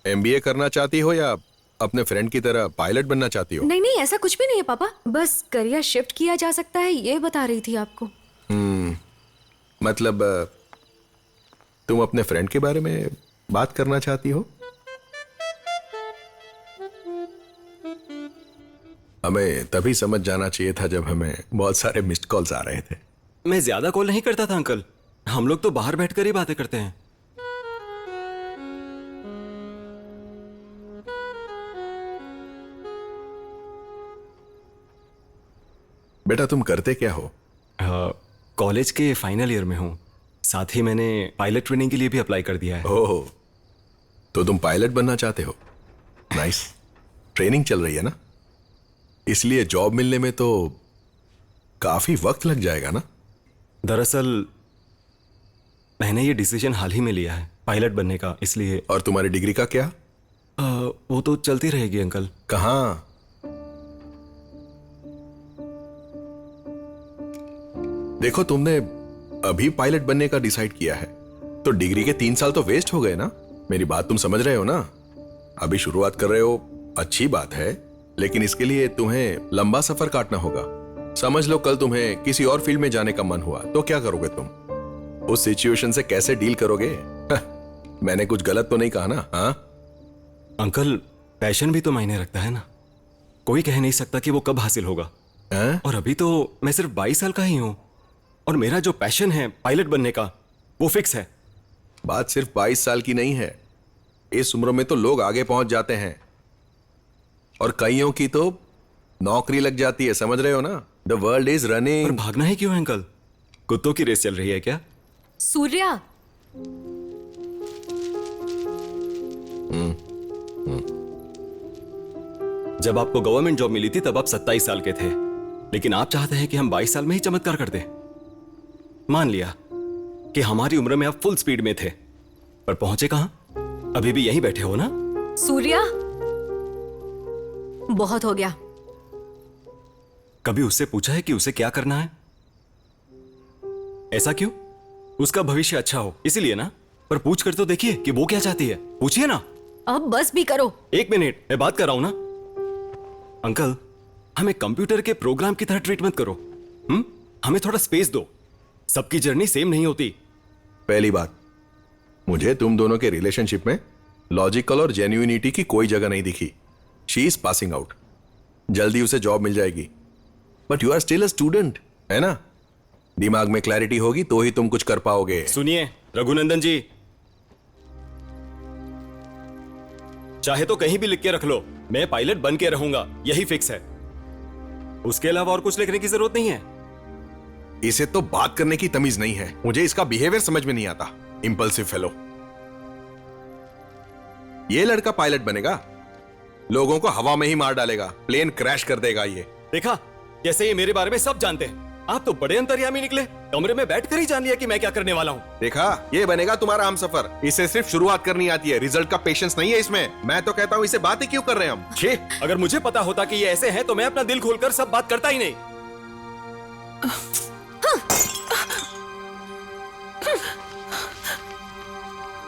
एमबीए करना चाहती हो या अपने फ्रेंड की तरह पायलट बनना चाहती हो? नहीं नहीं, ऐसा कुछ भी नहीं है पापा, बस करियर शिफ्ट किया जा सकता है ये बता रही थी आपको। मतलब तुम अपने फ्रेंड के बारे में बात करना चाहती हो? हमें तभी समझ जाना चाहिए था जब हमें बहुत सारे मिस्ड कॉल्स आ रहे थे। मैं ज्यादा कॉल नहीं करता था अंकल, हम लोग तो बाहर बैठकर ही बातें करते हैं। बेटा तुम करते क्या हो? कॉलेज के फाइनल ईयर में हूँ, साथ ही मैंने पायलट ट्रेनिंग के लिए भी अप्लाई कर दिया है। ओह, तो तुम पायलट बनना चाहते हो? नाइस। ट्रेनिंग चल रही है ना, इसलिए जॉब मिलने में तो काफी वक्त लग जाएगा ना? दरअसल मैंने ये डिसीजन हाल ही में लिया है पायलट बनने का, इसलिए। और तुम्हारी डिग्री का क्या? वो तो चलती रहेगी अंकल। कहाँ? देखो, तुमने अभी पायलट बनने का डिसाइड किया है तो डिग्री के 3 साल तो वेस्ट हो गए ना। मेरी बात तुम समझ रहे हो ना? अभी शुरुआत कर रहे हो, अच्छी बात है, लेकिन इसके लिए तुम्हें लंबा सफर काटना होगा। समझ लो कल तुम्हें किसी और फील्ड में जाने का मन हुआ तो क्या करोगे तुम? उस सिचुएशन से कैसे डील करोगे? मैंने कुछ गलत तो नहीं कहा ना? हाँ अंकल, पैशन भी तो मायने रखता है ना, कोई कह नहीं सकता कि वो कब हासिल होगा। और अभी तो मैं सिर्फ 22 साल का ही हूं और मेरा जो पैशन है पायलट बनने का वो फिक्स है। बात सिर्फ 22 साल की नहीं है, इस उम्र में तो लोग आगे पहुंच जाते हैं और कईयों की तो नौकरी लग जाती है, समझ रहे हो ना? The world is running. पर भागना है क्यों अंकल? कुत्तों की रेस चल रही है क्या? सूर्या, जब आपको गवर्नमेंट जॉब मिली थी तब आप 27 साल के थे, लेकिन आप चाहते हैं कि हम 22 साल में ही चमत्कार कर दें। मान लिया कि हमारी उम्र में आप फुल स्पीड में थे, पर पहुंचे कहां? अभी भी यहीं बैठे हो ना? सूर्या, बहुत हो गया। कभी उससे पूछा है कि उसे क्या करना है? ऐसा क्यों? उसका भविष्य अच्छा हो इसीलिए ना? पर पूछ कर तो देखिए कि वो क्या चाहती है, पूछिए ना। अब बस भी करो। 1 मिनट, मैं बात कर रहा हूं ना। अंकल, हमें कंप्यूटर के प्रोग्राम की तरह ट्रीट मत करो। हमें थोड़ा स्पेस दो, सबकी जर्नी सेम नहीं होती। पहली बात, मुझे तुम दोनों के रिलेशनशिप में लॉजिकल और जेन्युइनिटी की कोई जगह नहीं दिखी। शी इज पासिंग आउट, जल्दी उसे जॉब मिल जाएगी, but you are still a student, है ना? दिमाग में क्लैरिटी होगी तो ही तुम कुछ कर पाओगे। सुनिए रघुनंदन जी, चाहे तो कहीं भी लिख के रख लो, मैं पायलट बन के रहूंगा, यही फिक्स है। उसके अलावा और कुछ लिखने की जरूरत नहीं है। इसे तो बात करने की तमीज नहीं है, मुझे इसका बिहेवियर समझ में नहीं आता। Impulsive fellow. ये लड़का पायलट बनेगा, लोगों को हवा में ही मार डालेगा, प्लेन क्रैश कर देगा। ये देखा कैसे ये मेरे बारे में सब जानते हैं। आप तो बड़े अंतर्यामी निकले, कमरे में बैठकर ही जान लिया कि मैं क्या करने वाला हूँ। देखा, ये बनेगा तुम्हारा हमसफर। इसे सिर्फ शुरुआत करनी आती है, रिजल्ट का पेशेंस नहीं है इसमें। मैं तो कहता हूँ इसे बात ही क्यों कर रहे हैं हम? अगर मुझे पता होता कि ये ऐसे हैं तो मैं अपना दिल खोलकर सब बात करता ही नहीं।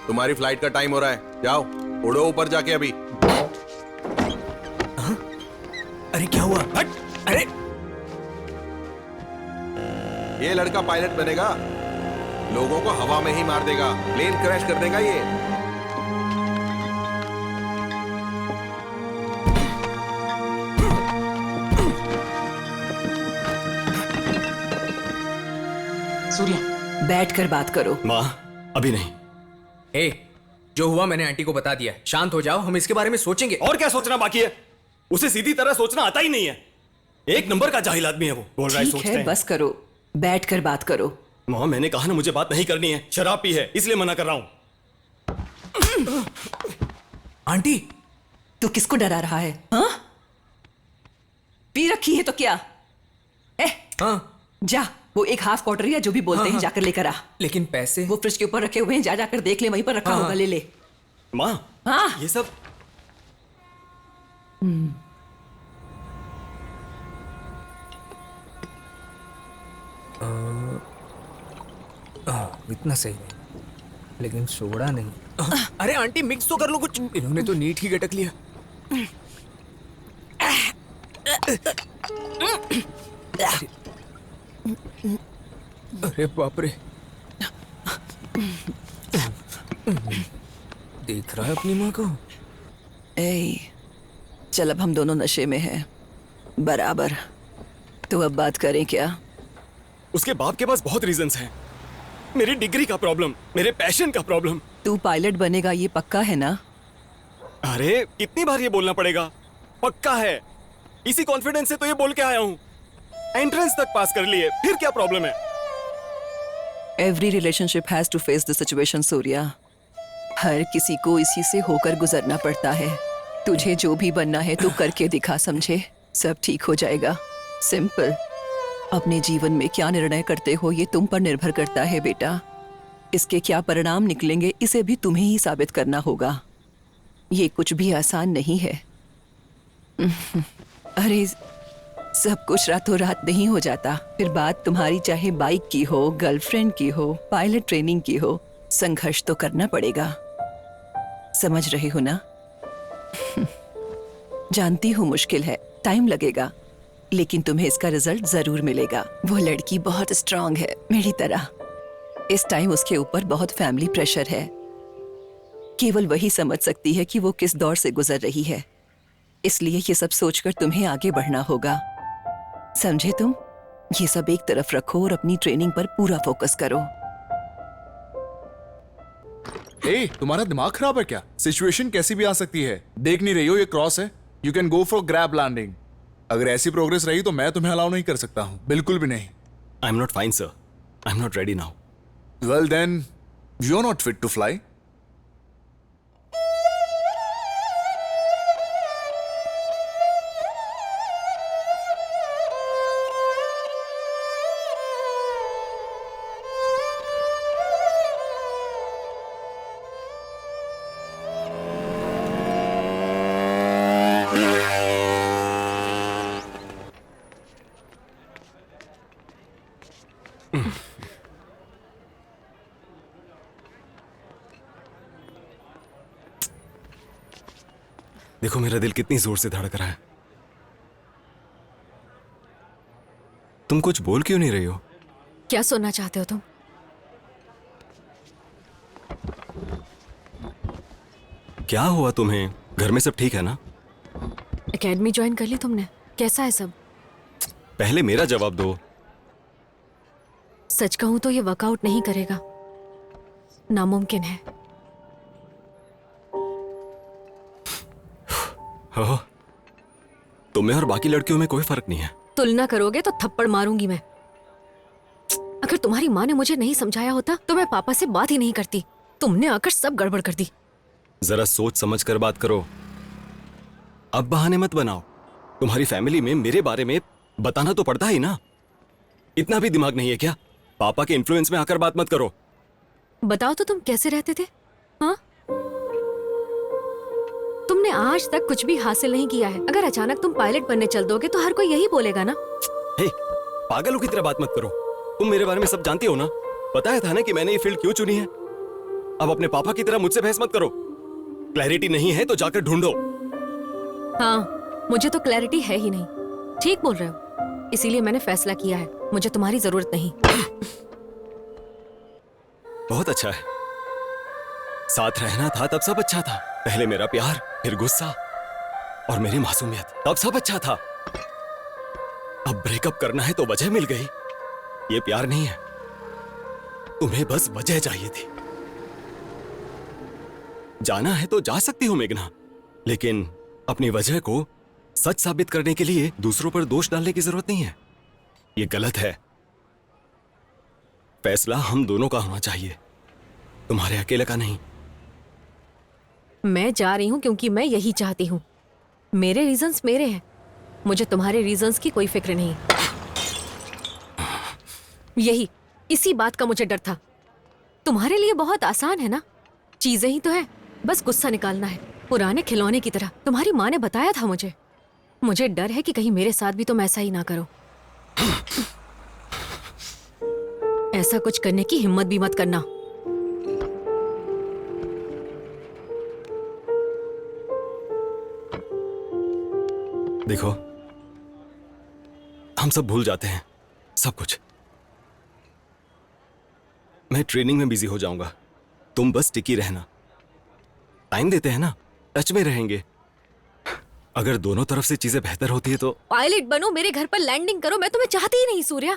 तुम्हारी फ्लाइट का टाइम हो रहा है, जाओ उड़ो ऊपर जाके अभी। अरे क्या हुआ? हट! अरे ये लड़का पायलट बनेगा, लोगों को हवा में ही मार देगा, प्लेन क्रैश कर देगा ये। सूर्या, बैठकर बात करो। माँ, अभी नहीं। जो हुआ मैंने आंटी को बता दिया। शांत हो जाओ, हम इसके बारे में सोचेंगे। और क्या सोचना बाकी है? उसे सीधी तरह सोचना आता ही नहीं है। एक नंबर का जाहिल आदमी है वो। बोल रहा है ठीक सोचते है, हैं। बस करो, बैठकर बात करो। माँ, मैंने कहा ना मुझे बात नहीं करनी है। शराब पी है इसलिए मना कर रहा हूं। आंटी, तू किसको डरा रहा है? हाँ? पी रखी है तो क्या? हाँ? जा, वो एक हाफ क्वार्टर या जो भी बोलते हैं जाकर लेकर आ। लेकिन पैसे? वो फ्रिज के ऊपर रखे हुए हैं, जा जाकर देख ले, वहीं पर रखा होगा, ले ले। माँ, हाँ? ये सब इतना सही नहीं, लेकिन सोडा नहीं। अरे आंटी, मिक्स तो कर लो कुछ। इन्होंने तो नीट ही गटक लिया। अरे बाप रे, देख रहा है अपनी माँ को। चल, अब हम दोनों नशे में हैं बराबर, तो अब बात करें क्या? उसके बाप के पास बहुत रीजंस हैं। मेरी डिग्री का प्रॉब्लम, मेरे पैशन का प्रॉब्लम। तू पायलट बनेगा ये पक्का है ना? अरे कितनी बार ये बोलना पड़ेगा? पक्का है। इसी कॉन्फिडेंस से तो ये बोल के आया हूं। एंट्रेंस तक पास कर लिए, फिर क्या प्रॉब्लम है? Every relationship has to face the situation Surya. हर किसी को इसी से होकर गुजरना पड़ता है। तुझे जो भी बनना है तू करके दिखा, समझे? सब ठीक हो जाएगा। सिंपल। अपने जीवन में क्या निर्णय करते हो ये तुम पर निर्भर करता है बेटा। इसके क्या परिणाम निकलेंगे इसे भी तुम्हें ही साबित करना होगा। ये कुछ भी आसान नहीं है। अरे सब कुछ रातों रात नहीं हो जाता। फिर बात तुम्हारी चाहे बाइक की हो, गर्लफ्रेंड की हो, पायलट ट्रेनिंग की हो, संघर्ष तो करना पड़ेगा। समझ रहे हो ना? जानती हूँ मुश्किल है, टाइम लगेगा, लेकिन तुम्हें इसका रिजल्ट जरूर मिलेगा। वो लड़की बहुत स्ट्रांग है, मेरी तरह। इस टाइम उसके ऊपर बहुत फैमिली प्रेशर है। केवल वही समझ सकती है कि वो किस दौर से गुजर रही है। इसलिए ये सब सोचकर तुम्हें आगे बढ़ना होगा, समझे तुम? ये सब एक तरफ रखो और अपनी ट्रेनिंग पर पूरा फोकस करो। तुम्हारा दिमाग खराब है क्या? सिचुएशन कैसी भी आ सकती है। देख नहीं रही हो ये क्रॉस है? You can go for crab landing. अगर ऐसी प्रोग्रेस रही तो मैं तुम्हें अलाउ नहीं कर सकता हूं, बिल्कुल भी नहीं। I am not fine sir, I am not ready now. Well then you are not fit to fly. देखो मेरा दिल कितनी जोर से धड़क रहा है। तुम कुछ बोल क्यों नहीं रही हो? क्या सुनना चाहते हो तुम? क्या हुआ तुम्हें? घर में सब ठीक है ना? एकेडमी ज्वाइन कर ली तुमने? कैसा है सब? पहले मेरा जवाब दो। सच कहूं तो ये वर्कआउट नहीं करेगा, नामुमकिन है। हो, तुम्हें और बाकी लड़कियों में कोई फर्क नहीं है। तुलना करोगे तो थप्पड़ मारूंगी मैं। अगर तुम्हारी माँ ने मुझे नहीं समझाया होता तो मैं पापा से बात ही नहीं करती। तुमने आकर सब गड़बड़ कर दी। जरा सोच समझ कर बात करो। अब बहाने मत बनाओ। तुम्हारी फैमिली में मेरे बारे में बताना तो पड़ता ही ना। इतना भी दिमाग नहीं है क्या? पापा के इन्फ्लुएंस में आकर बात मत करो। बताओ तो तुम कैसे रहते थे? हाँ, तुमने आज तक कुछ भी हासिल नहीं किया है। अगर अचानक तुम पायलट बनने चल दोगे तो हर कोई यही बोलेगा ना। हे, पागलों की तरह बात मत करो। तुम मेरे बारे में सब जानती हो ना। बताया था ना कि मैंने ये फील्ड क्यों चुनी है। अब अपने पापा की तरह मुझसे बहस मत करो। क्लैरिटी नहीं है तो जाकर ढूंढो। हाँ, मुझे तो क्लैरिटी है ही नहीं। ठीक बोल रहे हो, इसीलिए मैंने फैसला किया है, मुझे तुम्हारी जरूरत नहीं। बहुत अच्छा है। साथ रहना था तब सब अच्छा था। पहले मेरा प्यार, फिर गुस्सा और मेरी मासूमियत, तब सब अच्छा था। अब ब्रेकअप करना है तो वजह मिल गई। ये प्यार नहीं है। तुम्हें बस वजह चाहिए थी। जाना है तो जा सकती हो मेघना, लेकिन अपनी वजह को सच साबित करने के लिए दूसरों पर दोष डालने की जरूरत नहीं है। ये गलत है। फैसला हम दोनों का होना चाहिए, तुम्हारे अकेले का नहीं। मैं जा रही हूँ क्योंकि मैं यही चाहती हूँ। मेरे रीजंस मेरे हैं, मुझे तुम्हारे रीजंस की कोई फिक्र नहीं। यही इसी बात का मुझे डर था। तुम्हारे लिए बहुत आसान है ना, चीजें ही तो है, बस गुस्सा निकालना है, पुराने खिलौने की तरह। तुम्हारी माँ ने बताया था मुझे डर है कि कहीं मेरे साथ भी तुम ऐसा ही ना करो। ऐसा कुछ करने की हिम्मत भी मत करना। देखो, हम सब भूल जाते हैं, सब कुछ। मैं ट्रेनिंग में बिजी हो जाऊंगा, तुम बस टिकी रहना। टाइम देते हैं ना, टच में रहेंगे। अगर दोनों तरफ से चीजें बेहतर होती है तो। पायलट बनो, मेरे घर पर लैंडिंग करो। मैं तुम्हें चाहती ही नहीं सूर्या।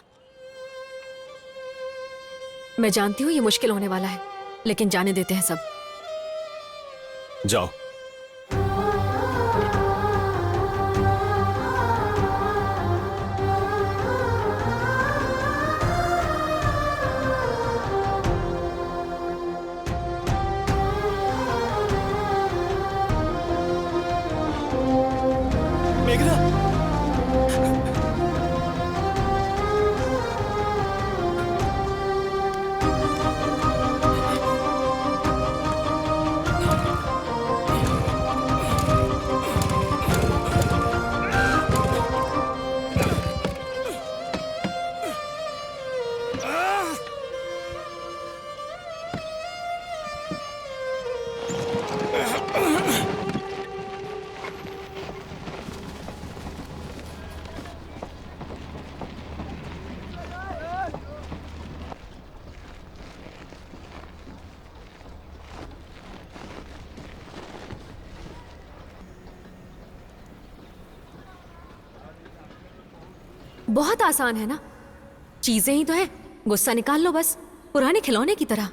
मैं जानती हूँ ये मुश्किल होने वाला है, लेकिन जाने देते हैं सब। जाओ। बहुत आसान है ना, चीजें ही तो है, गुस्सा निकाल लो बस, पुराने खिलौने की तरह।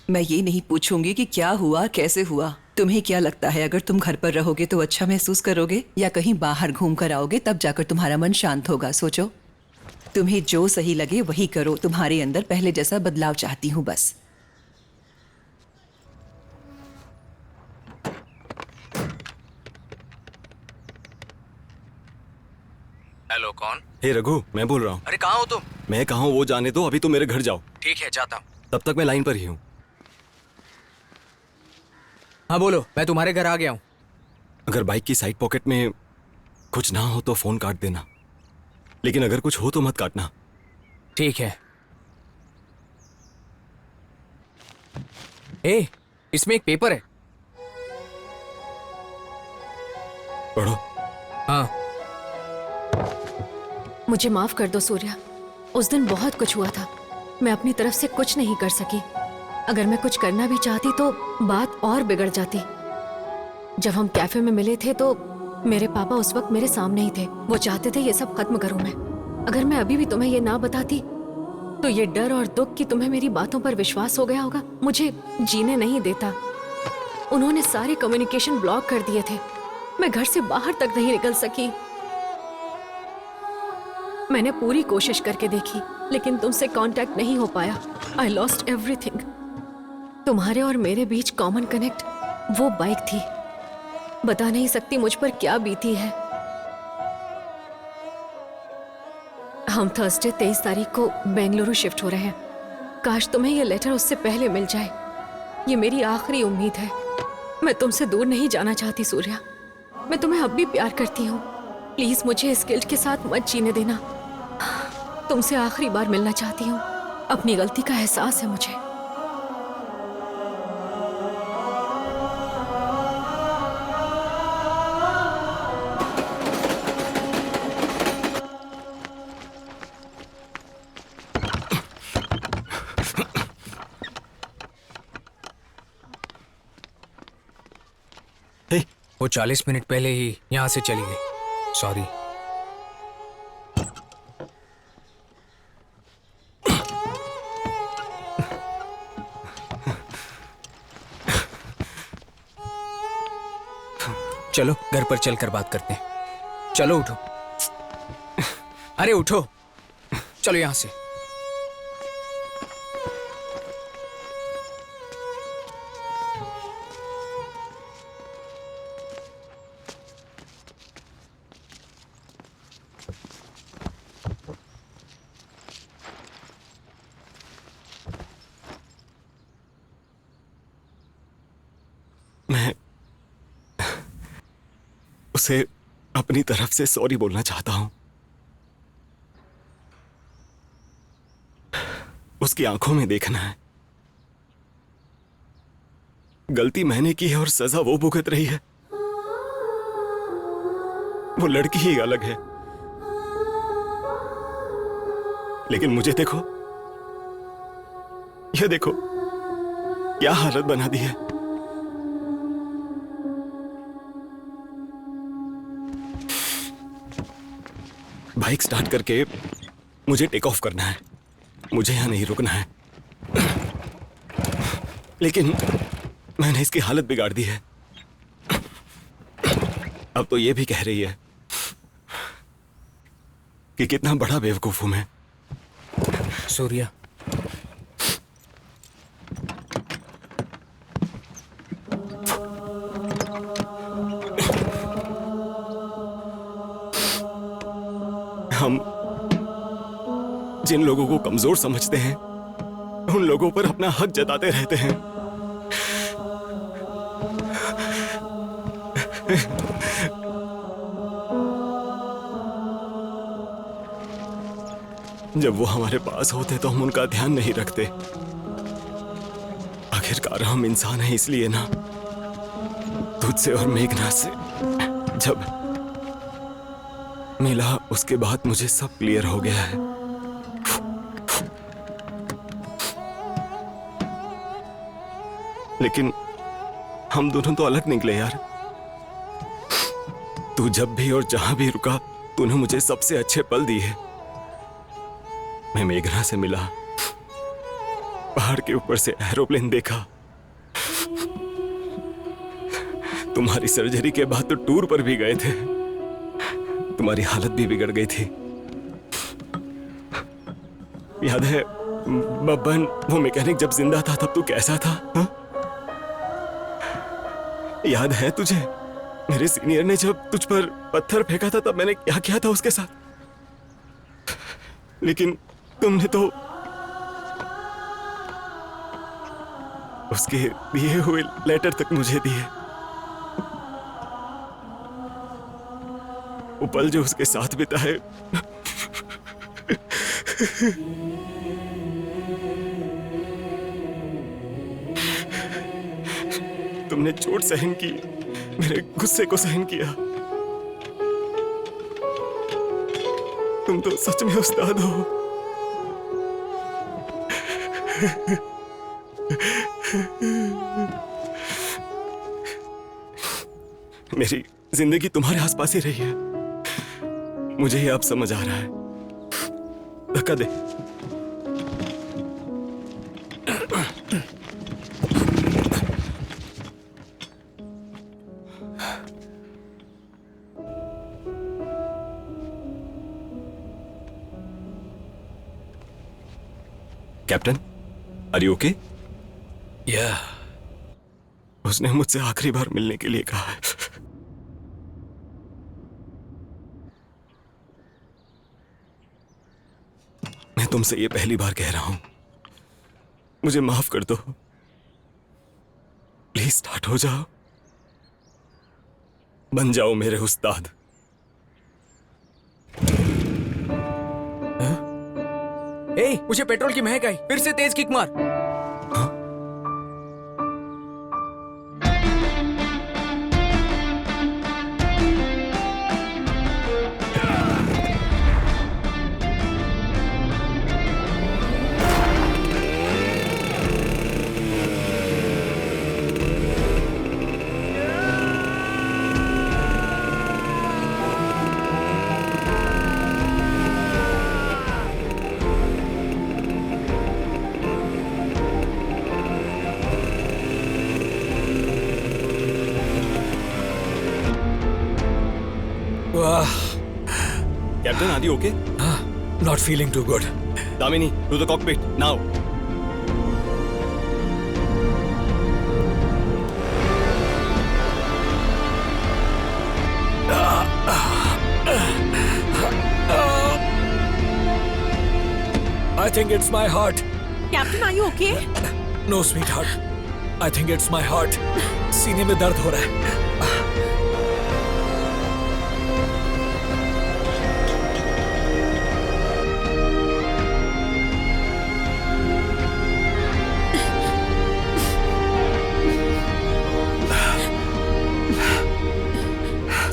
मैं ये नहीं पूछूंगी कि क्या हुआ, कैसे हुआ। तुम्हें क्या लगता है, अगर तुम घर पर रहोगे तो अच्छा महसूस करोगे या कहीं बाहर घूम कर आओगे तब जाकर तुम्हारा मन शांत होगा? सोचो। तुम्हें जो सही लगे वही करो। तुम्हारे अंदर पहले जैसा बदलाव चाहती हूँ बस। हेलो, कौन? हे रघु, मैं बोल रहा हूँ। अरे कहाँ हो तुम? मैं कहाँ हूँ वो जाने दो, अभी तुम मेरे घर जाओ। ठीक है, जाता हूँ। तब तक मैं लाइन पर ही हूँ। हाँ बोलो, मैं तुम्हारे घर आ गया हूँ। अगर बाइक की साइड पॉकेट में कुछ ना हो तो फोन काट देना, लेकिन अगर कुछ हो तो मत काटना। ठीक है। ए, इसमें एक पेपर है, पढ़ो। हाँ। मुझे माफ कर दो सूर्या, उस दिन बहुत कुछ हुआ था, मैं अपनी तरफ से कुछ नहीं कर सकी। अगर मैं कुछ करना भी चाहती तो बात और बिगड़ जाती। जब हम कैफे में मिले थे तो मेरे पापा उस वक्त मेरे सामने ही थे। वो चाहते थे ये सब खत्म करूं मैं। अगर मैं अभी भी तुम्हें ये ना बताती तो ये डर और दुख कि तुम्हें मेरी बातों पर विश्वास हो गया होगा मुझे जीने नहीं देता। उन्होंने सारे कम्युनिकेशन ब्लॉक कर दिए थे, मैं घर से बाहर तक नहीं निकल सकी। मैंने पूरी कोशिश करके देखी लेकिन तुमसे कांटेक्ट नहीं हो पाया। I lost everything. तुम्हारे और मेरे बीच कॉमन कनेक्ट वो बाइक थी। बता नहीं सकती मुझ पर क्या बीती है। हम थर्सडे 23 तारीख को बेंगलुरु शिफ्ट हो रहे हैं। काश तुम्हें ये लेटर उससे पहले मिल जाए। ये मेरी आखिरी उम्मीद है। मैं तुमसे दूर नहीं जाना चाहती सूर्या। मैं तुम्हें अब भी प्यार करती हूँ। प्लीज मुझे इस गिल्ट के साथ मत जीने देना। तुमसे आखिरी बार मिलना चाहती हूँ। अपनी गलती का एहसास है मुझे। वो 40 मिनट पहले ही यहाँ से चली गई। सॉरी। चलो घर पर चलकर बात करते हैं। चलो उठो। अरे उठो, चलो यहाँ से। मैं उसे अपनी तरफ से सॉरी बोलना चाहता हूं। उसकी आंखों में देखना है। गलती मैंने की है और सजा वो भुगत रही है। वो लड़की ही अलग है, लेकिन मुझे देखो, यह देखो क्या हालत बना दी है। बाइक स्टार्ट करके मुझे टेक ऑफ करना है। मुझे यहां नहीं रुकना है, लेकिन मैंने इसकी हालत बिगाड़ दी है। अब तो ये भी कह रही है कि कितना बड़ा बेवकूफ हूं मैं। सूर्या, हम जिन लोगों को कमजोर समझते हैं उन लोगों पर अपना हक जताते रहते हैं। जब वो हमारे पास होते तो हम उनका ध्यान नहीं रखते। आखिरकार हम इंसान हैं, इसलिए ना तुझसे और मेघना से जब मिला उसके बाद मुझे सब क्लियर हो गया है। लेकिन हम दोनों तो अलग निकले यार। तू जब भी और जहां भी रुका तूने मुझे सबसे अच्छे पल दिए। मैं मेघना से मिला, पहाड़ के ऊपर से एरोप्लेन देखा। तुम्हारी सर्जरी के बाद तो टूर पर भी गए थे। तुम्हारी हालत भी बिगड़ गई थी। याद है बब्बन, वो मैकेनिक जब जिंदा था तब तू कैसा था? हा? याद है तुझे मेरे सीनियर ने जब तुझ पर पत्थर फेंका था तब मैंने क्या किया था उसके साथ? लेकिन तुमने तो उसके दिए हुए लेटर तक मुझे दिए। वो पल जो उसके साथ बिताए, तुमने चोट सहन की, मेरे गुस्से को सहन किया। तुम तो सच में उस्ताद हो। मेरी जिंदगी तुम्हारे आसपास ही रही है, मुझे ये अब समझ आ रहा है। धक्का दे। Captain, are you okay? या उसने मुझसे आखिरी बार मिलने के लिए कहा है। मैं तुमसे ये पहली बार कह रहा हूं, मुझे माफ कर दो। प्लीज स्टार्ट हो जाओ। बन जाओ मेरे उस्ताद। ए, मुझे पेट्रोल की महक आई। फिर से तेज किक मार। Captain, are you okay? Not feeling too good. Damini, to the cockpit, now. I think it's my heart. Captain, are you okay? No, sweetheart. I think it's my heart. सीने में दर्द हो रहा है.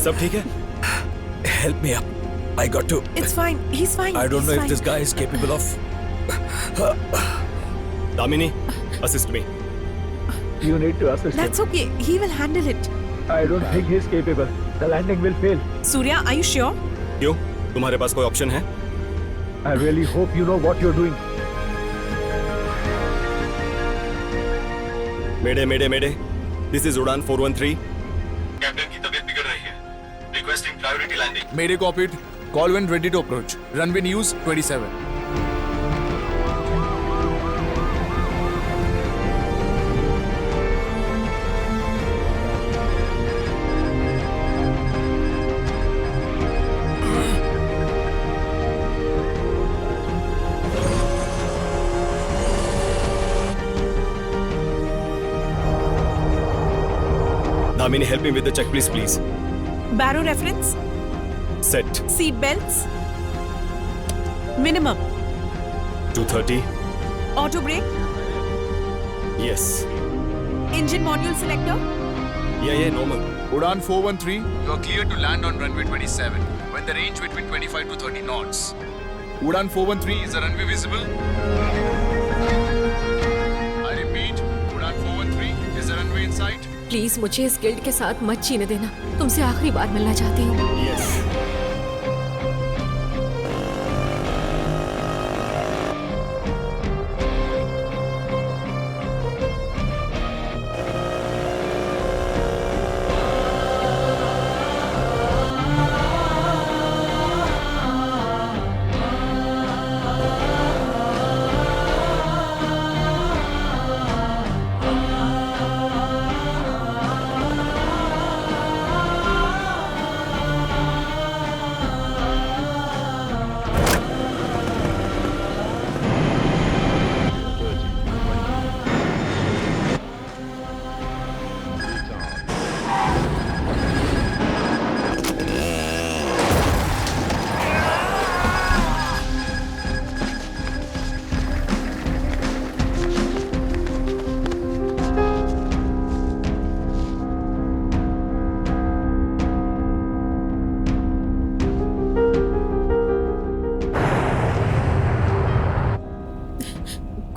सब ठीक है? Help me up. I got to. It's fine. He's fine. I don't He's know fine. if this guy is capable of. Damini, assist me. You need to assist That's okay. He will handle it. him. I don't think he's capable. The landing will fail. Surya, are you sure? क्यों? तुम्हारे पास कोई option है? I really hope you know what you're doing. Mayday, mayday, mayday. This is Udan 413. Captain की तबीयत बिगड़ रही है. Requesting priority landing. Mayday copied. Call when ready to approach. Runway News 27. Damini, help me with the check, please. Barrow reference? Set. Seat belts? Minimum. 230. Auto brake? Yes. Engine module selector? Yeah, normal. Udan 413, you are cleared to land on runway 27 when the range between 25 to 30 knots. Udan 413, is the runway visible? I repeat, Udan 413, is the runway in sight? Please मुझे इस guild के साथ मत छीने देना. तुमसे आखिरी बार मिलना चाहती हूँ. Yes.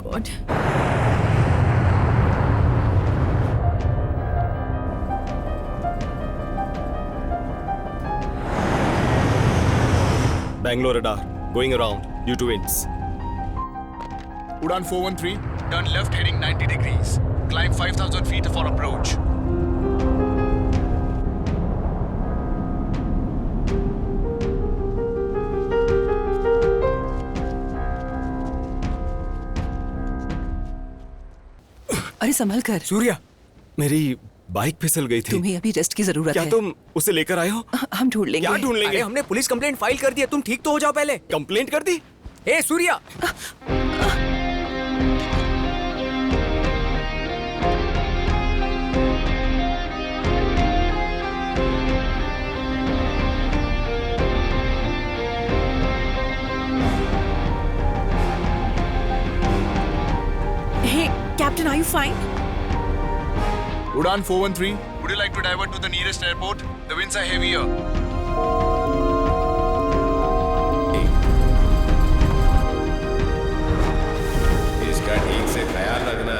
God. Bangalore radar, going around, due to winds. Udan 413, turn left heading 90 degrees. Climb 5,000 feet for approach. अरे संभल कर. सूर्या, मेरी बाइक फिसल गई थी. तुम्हें अभी रेस्ट की जरूरत क्या है. तुम उसे लेकर आए हो? हम ढूंढ लेंगे. क्या ढूंढ लेंगे? अरे हमने पुलिस कंप्लेंट फाइल कर दिया. तुम ठीक तो हो जाओ पहले. कंप्लेंट कर दी? ए Surya, Captain, are you fine? Udan 413, would you like to divert to the nearest airport? The winds are heavier. इसका ठीक से ख्याल रखना.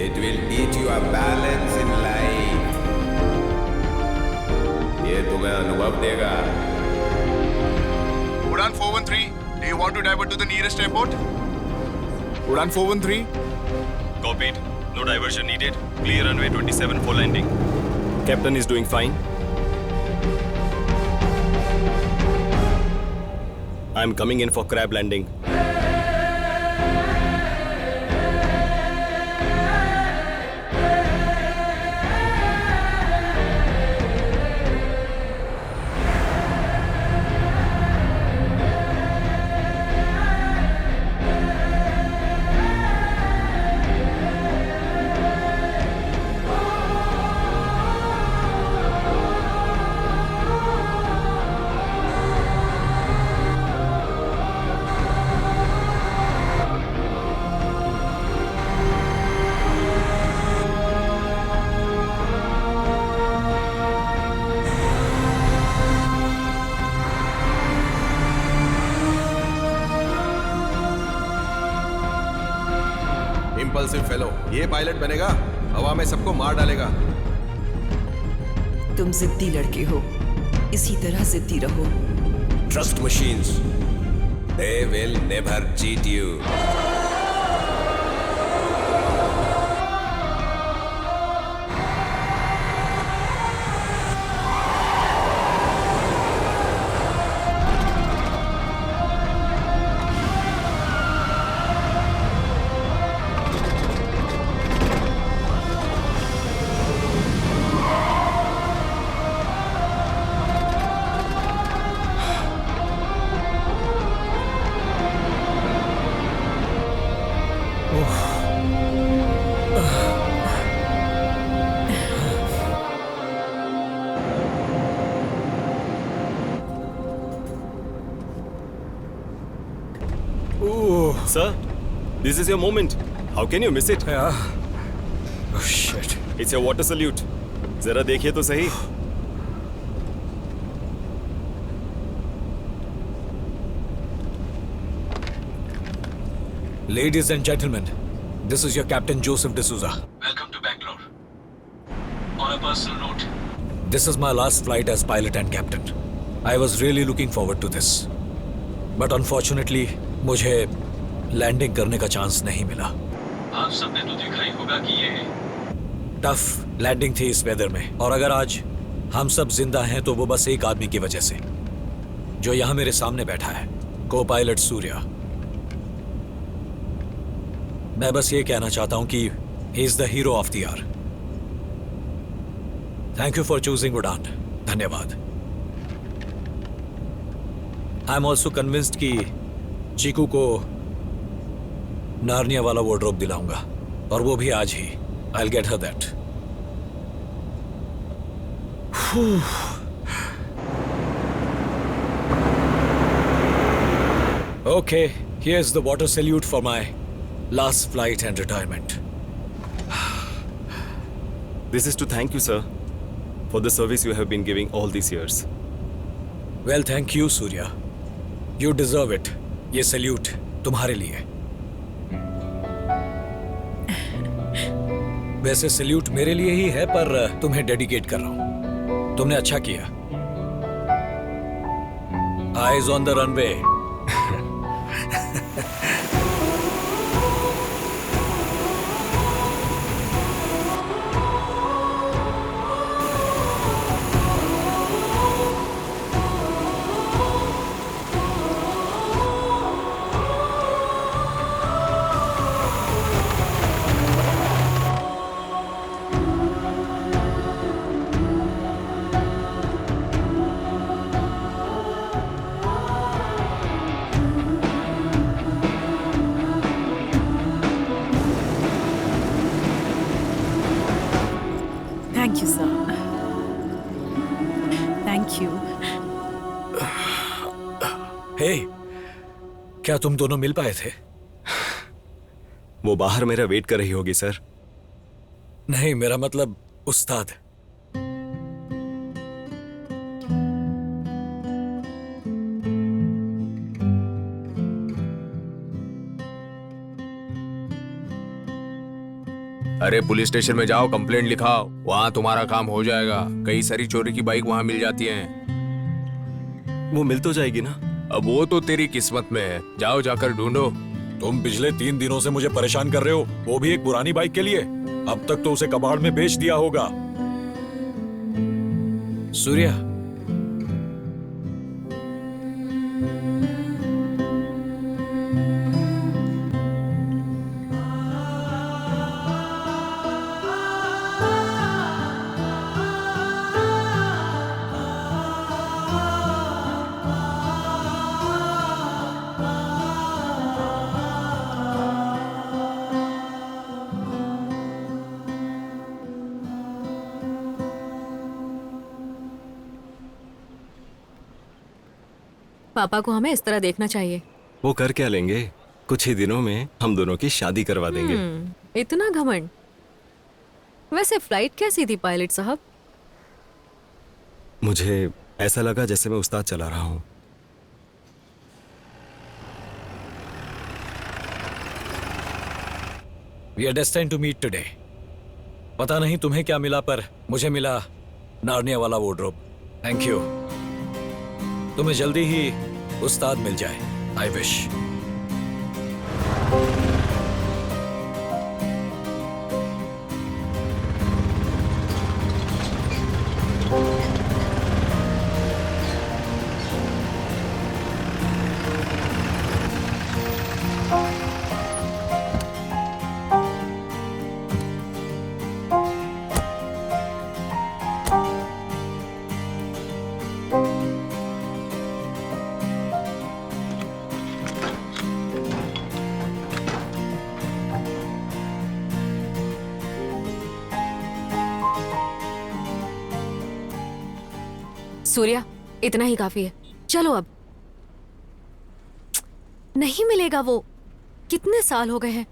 It will teach you a balance in life. ये तुम्हें अनुभव देगा. Udan 413, do you want to divert to the nearest airport? Udan 413. Copied. No diversion needed. Clear runway 27 for landing. Captain is doing fine. I'm coming in for crab landing. Impulsive fellow, ये pilot बनेगा, हवा में सबको मार डालेगा. तुम जिद्दी लड़के हो, इसी तरह जिद्दी रहो. Trust machines. They will never cheat you. Sir, this is your moment. How can you miss it? Yeah. Oh shit. It's your water salute. जरा देखिए तो सही. Ladies and gentlemen, this is your Captain Joseph D'Souza. Welcome to Bangalore. On a personal note, this is my last flight as pilot and captain. I was really looking forward to this. But unfortunately, मुझे landing करने का chance नहीं मिला. आप सबने तो देखा ही होगा कि ये टफ लैंडिंग थी इस वेदर में. और अगर आज हम सब जिंदा हैं तो वो बस एक आदमी की वजह से, जो यहाँ मेरे सामने बैठा है, को पायलट सूर्या. मैं बस ये कहना चाहता हूं कि he is the hero of the hour. Thank you for choosing Udaan. धन्यवाद. आई एम ऑल्सो कन्विंस्ड कि चीकू को नार्निया वाला वार्डरोब दिलाऊंगा, और वो भी आज ही. I will get her that. Okay, here is the water salute for my last flight and retirement. This is to thank you, sir, for the service you have been giving all these years. Well, thank you, Surya. You deserve it. ये salute तुम्हारे लिए. वैसे salute मेरे लिए ही है, पर तुम्हें dedicate कर रहा हूं. तुमने अच्छा किया. Eyes on the runway. Thank you, sir. Thank you. Hey, क्या तुम दोनों मिल पाए थे? वो बाहर मेरा वेट कर रही होगी सर। नहीं, मेरा मतलब उस्ताद। अरे पुलिस स्टेशन में जाओ, कंप्लेंट लिखाओ, वहाँ तुम्हारा काम हो जाएगा। कई सारी चोरी की बाइक वहाँ मिल जाती हैं। वो मिल तो जाएगी ना? अब वो तो तेरी किस्मत में है, जाओ जाकर ढूंढो। तुम पिछले 3 दिनों से मुझे परेशान कर रहे हो, वो भी एक पुरानी बाइक के लिए। अब तक तो उसे कबाड़ में बेच दिया होगा। सूर्या, पापा को हमें इस तरह देखना चाहिए। वो कर क्या लेंगे? कुछ ही दिनों में हम दोनों की शादी करवा देंगे। इतना घमंड। वैसे फ्लाइट कैसी थी पायलट साहब? मुझे ऐसा लगा जैसे मैं उस्ताद चला रहा हूँ। We are destined to meet today. पता नहीं तुम्हें क्या मिला, पर मुझे मिला नार्निया वाला वार्डरोब। Thank you. तुम्हें जल्दी ही उस्ताद मिल जाए। I wish. सूर्या, इतना ही काफी है, चलो अब। नहीं मिलेगा वो, कितने साल हो गए हैं।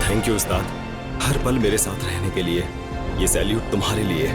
थैंक यू उस्ताद, हर पल मेरे साथ रहने के लिए। ये सैल्यूट तुम्हारे लिए।